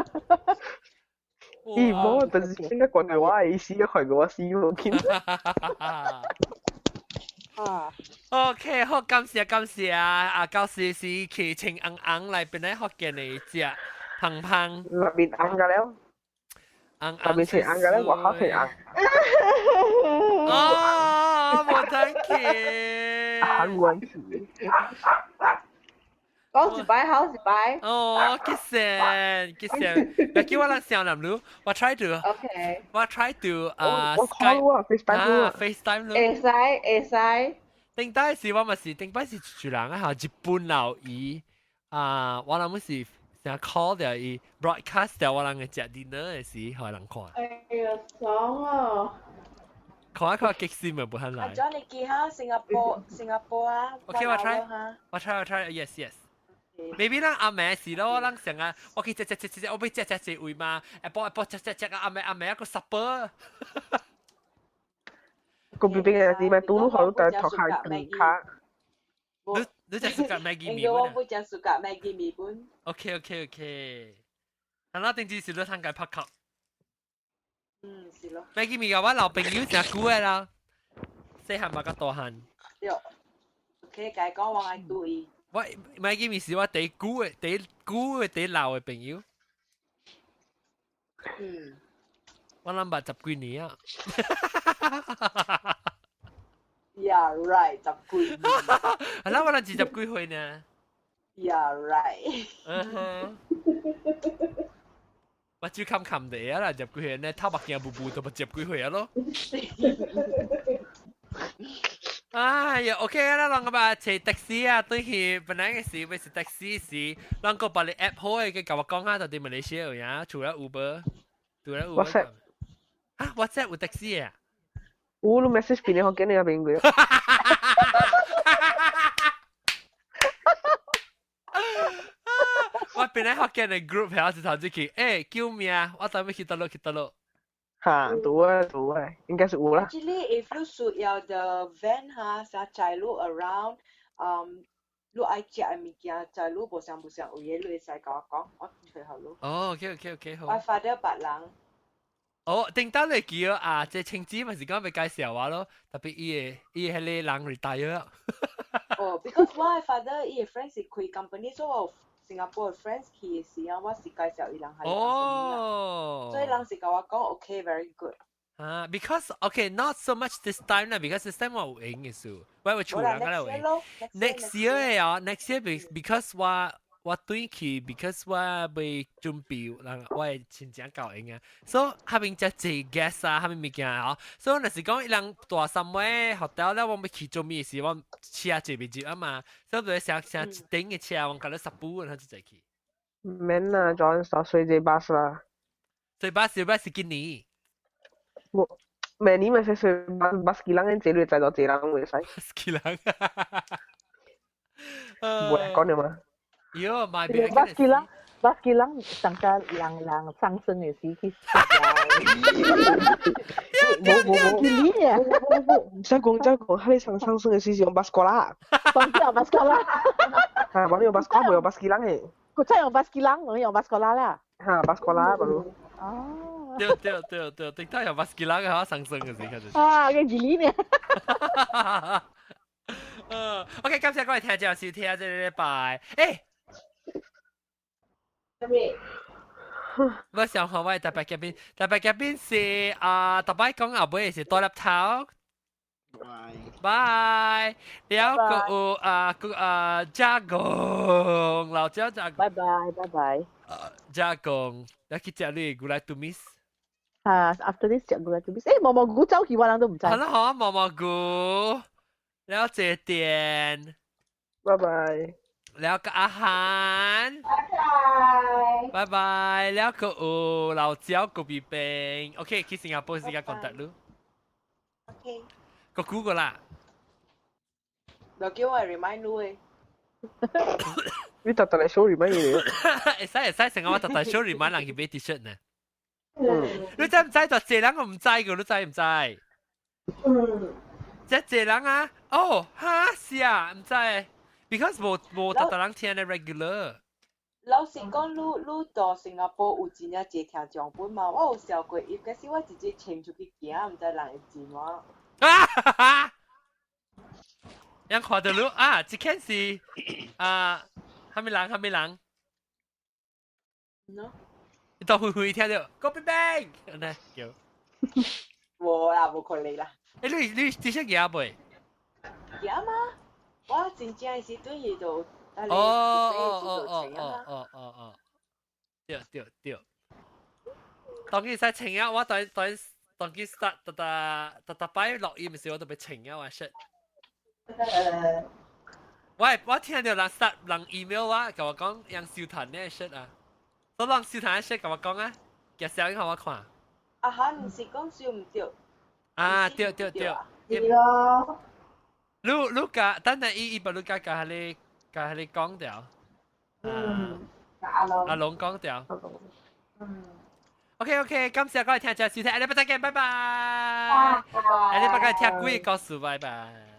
咦，冇，但是應該講嘅話，意思一開嘅話試喎，見。啊 OK， 好，感謝啊！教師是奇情硬嚟邊啲學嘅你知啊？胖胖，入面硬嘅了，入面情硬嘅咧，我好情硬。哦，冇睇見。很温馨。講一擺好一擺。哦，結成，唔叫我嚟笑男女，我 try to， OK。我 try to我 call 啊 FaceTime 咯。會使。定底時我咪是定底是住人啊，日本留意啊，我諗是成日 call 掉伊 broadcast 掉我諗嘅食 dinner 嘅時，可能看。哎呀，爽啊！看一看激死咪不肯來。阿 John 你記下新加坡啊。OK， 我 try。Maybe 咱阿妹是咯，咱成日我去食，我俾食位嘛，食阿妹一個 supper。個 B B 嘅字咪都好大頭下面卡。你就 suka Maggi 米本啊？我就 suka Maggi 米本。OK。但係定時時都參加拍球。是咯。Maggi 米嘅話，老朋友成久嘅啦，細漢嘛個大漢。對。OK，解講我愛注意。我 Maggi 米是我第久嘅第老嘅朋友。我諗八十幾年啊。Yeah right， 十幾年。係啦，我諗20幾歲呢。Yeah right。我只冚地啊啦，10幾歲呢，偷白鏡布都10幾歲啊咯。哎呀 ，OK 啦，啷個把坐的士啊，對去本來嘅事，咪是的士時，啷個把你 app 好嘅，跟我講下到底馬來西亞有呀，除咗 Uber，除咗 Uber。啊 ，WhatsApp 有的士啊？我都 message 俾你，我見你有邊個？我本來學嘅你 group 係一直頭先佢，誒救命啊！我等要去得咯。嚇，對啊，應該是我啦。Actually, if you should 有 the van 哈，成載路 around，你愛食嘅物件，載路無相有嘢，你會使甲我講，我隨後路。哦 ，OK， 好。我發咗別人。哦，定得你叫啊，即青子咪是講要介紹話咯，特別伊係你人 retire。哦 ，because 我嘅 father 伊嘅 friend 是開 company，所以我新加坡嘅 friends 去嘅時啊，我是介紹伊人係 company 啦，所以人是甲我講 OK，very good。啊 ，because OK，not so much this time 啦，because this time 我有影嘅數，我會出人㗎啦會。Next year 啊 ，next year because 我對佢 because 我未準備，我係親戚教應啊，所以下面只係 guest 啊，下面物件啊，所以若是講一人大三位 hotel 咧，我咪去做咩事，我車坐唔住啊嘛，所以就成一頂嘅車，我搞咗10步，然後就再去。唔免啦，John 10歲就 bus 啦。所以 bus 是今年。我明年咪10歲 bus 幾人這裡載到這人會使。幾人？冇講你嘛。喲，買俾人。bus 幾人上架人上升嘅時去。冇唔使講，喺你上升嘅時用 bus 過啦。講啲用 bus 過啦。係，我哋用 bus 過，冇用 bus 幾人嘅。佢真係用 bus 幾人，我用 bus 過啦啦。嚇，bus 過啦，咪咯。哦。對，定睇用 bus 幾人嘅話上升嘅時候。啊，嘅幾年呢？OK， 感謝各位聽眾收聽，這禮拜，我想看我特別嘉賓是特別講後尾是多粒頭。拜，แล้วก็Jagong เราเจ้า Jagong 拜拜Jagong แล้วคิดจะเลยกูไลตูมิสafter this จะกูไลตูมิส毛毛菇走去我人都唔知好啦好毛毛菇แล้วเจเตียน拜拜แล้วก็อาหารบายบายแล้วก็เราเจ้าก็บีเป็นโอเคคิดสิงคโปร์สิงคโปร์คอนแทครู้โอเคก็กูก็ละเดี๋ยว叫我 remind 你你特特嚟 show remind 你會使成個我特特 show remind 人去買 T-shirt 呢你知唔知就這人我唔知㗎你知唔知這人啊哦哈是啊唔知 because 冇特特人聽咧 regular 老實講，你到新加坡有真正濟聽獎本嘛？我有笑過，伊嗰時我直接衝出去行，唔知人會知嗎？ยังขอจะรู้จิเคนสิ哈密人喏，到會聽到 Go Big Bang 呢叫無啦，無可能啦。你知識嘢未？嘢嘛，我真正是對伊就對，當佢使請啊，我當佢 start 特擺錄音時，我都被請啊，我 shit。我聽到人 start 人 email 啊，跟我講讓小譚呢 shit 啊，所以讓小譚 shit 跟我講啊，介紹俾我看。唔是講笑唔對。對。係咯。你甲，等陣伊把你甲你講掉。阿龍講掉。OK， 感謝各位聽眾收聽，下禮拜再見，拜拜。下禮拜再聽鬼故事，拜拜。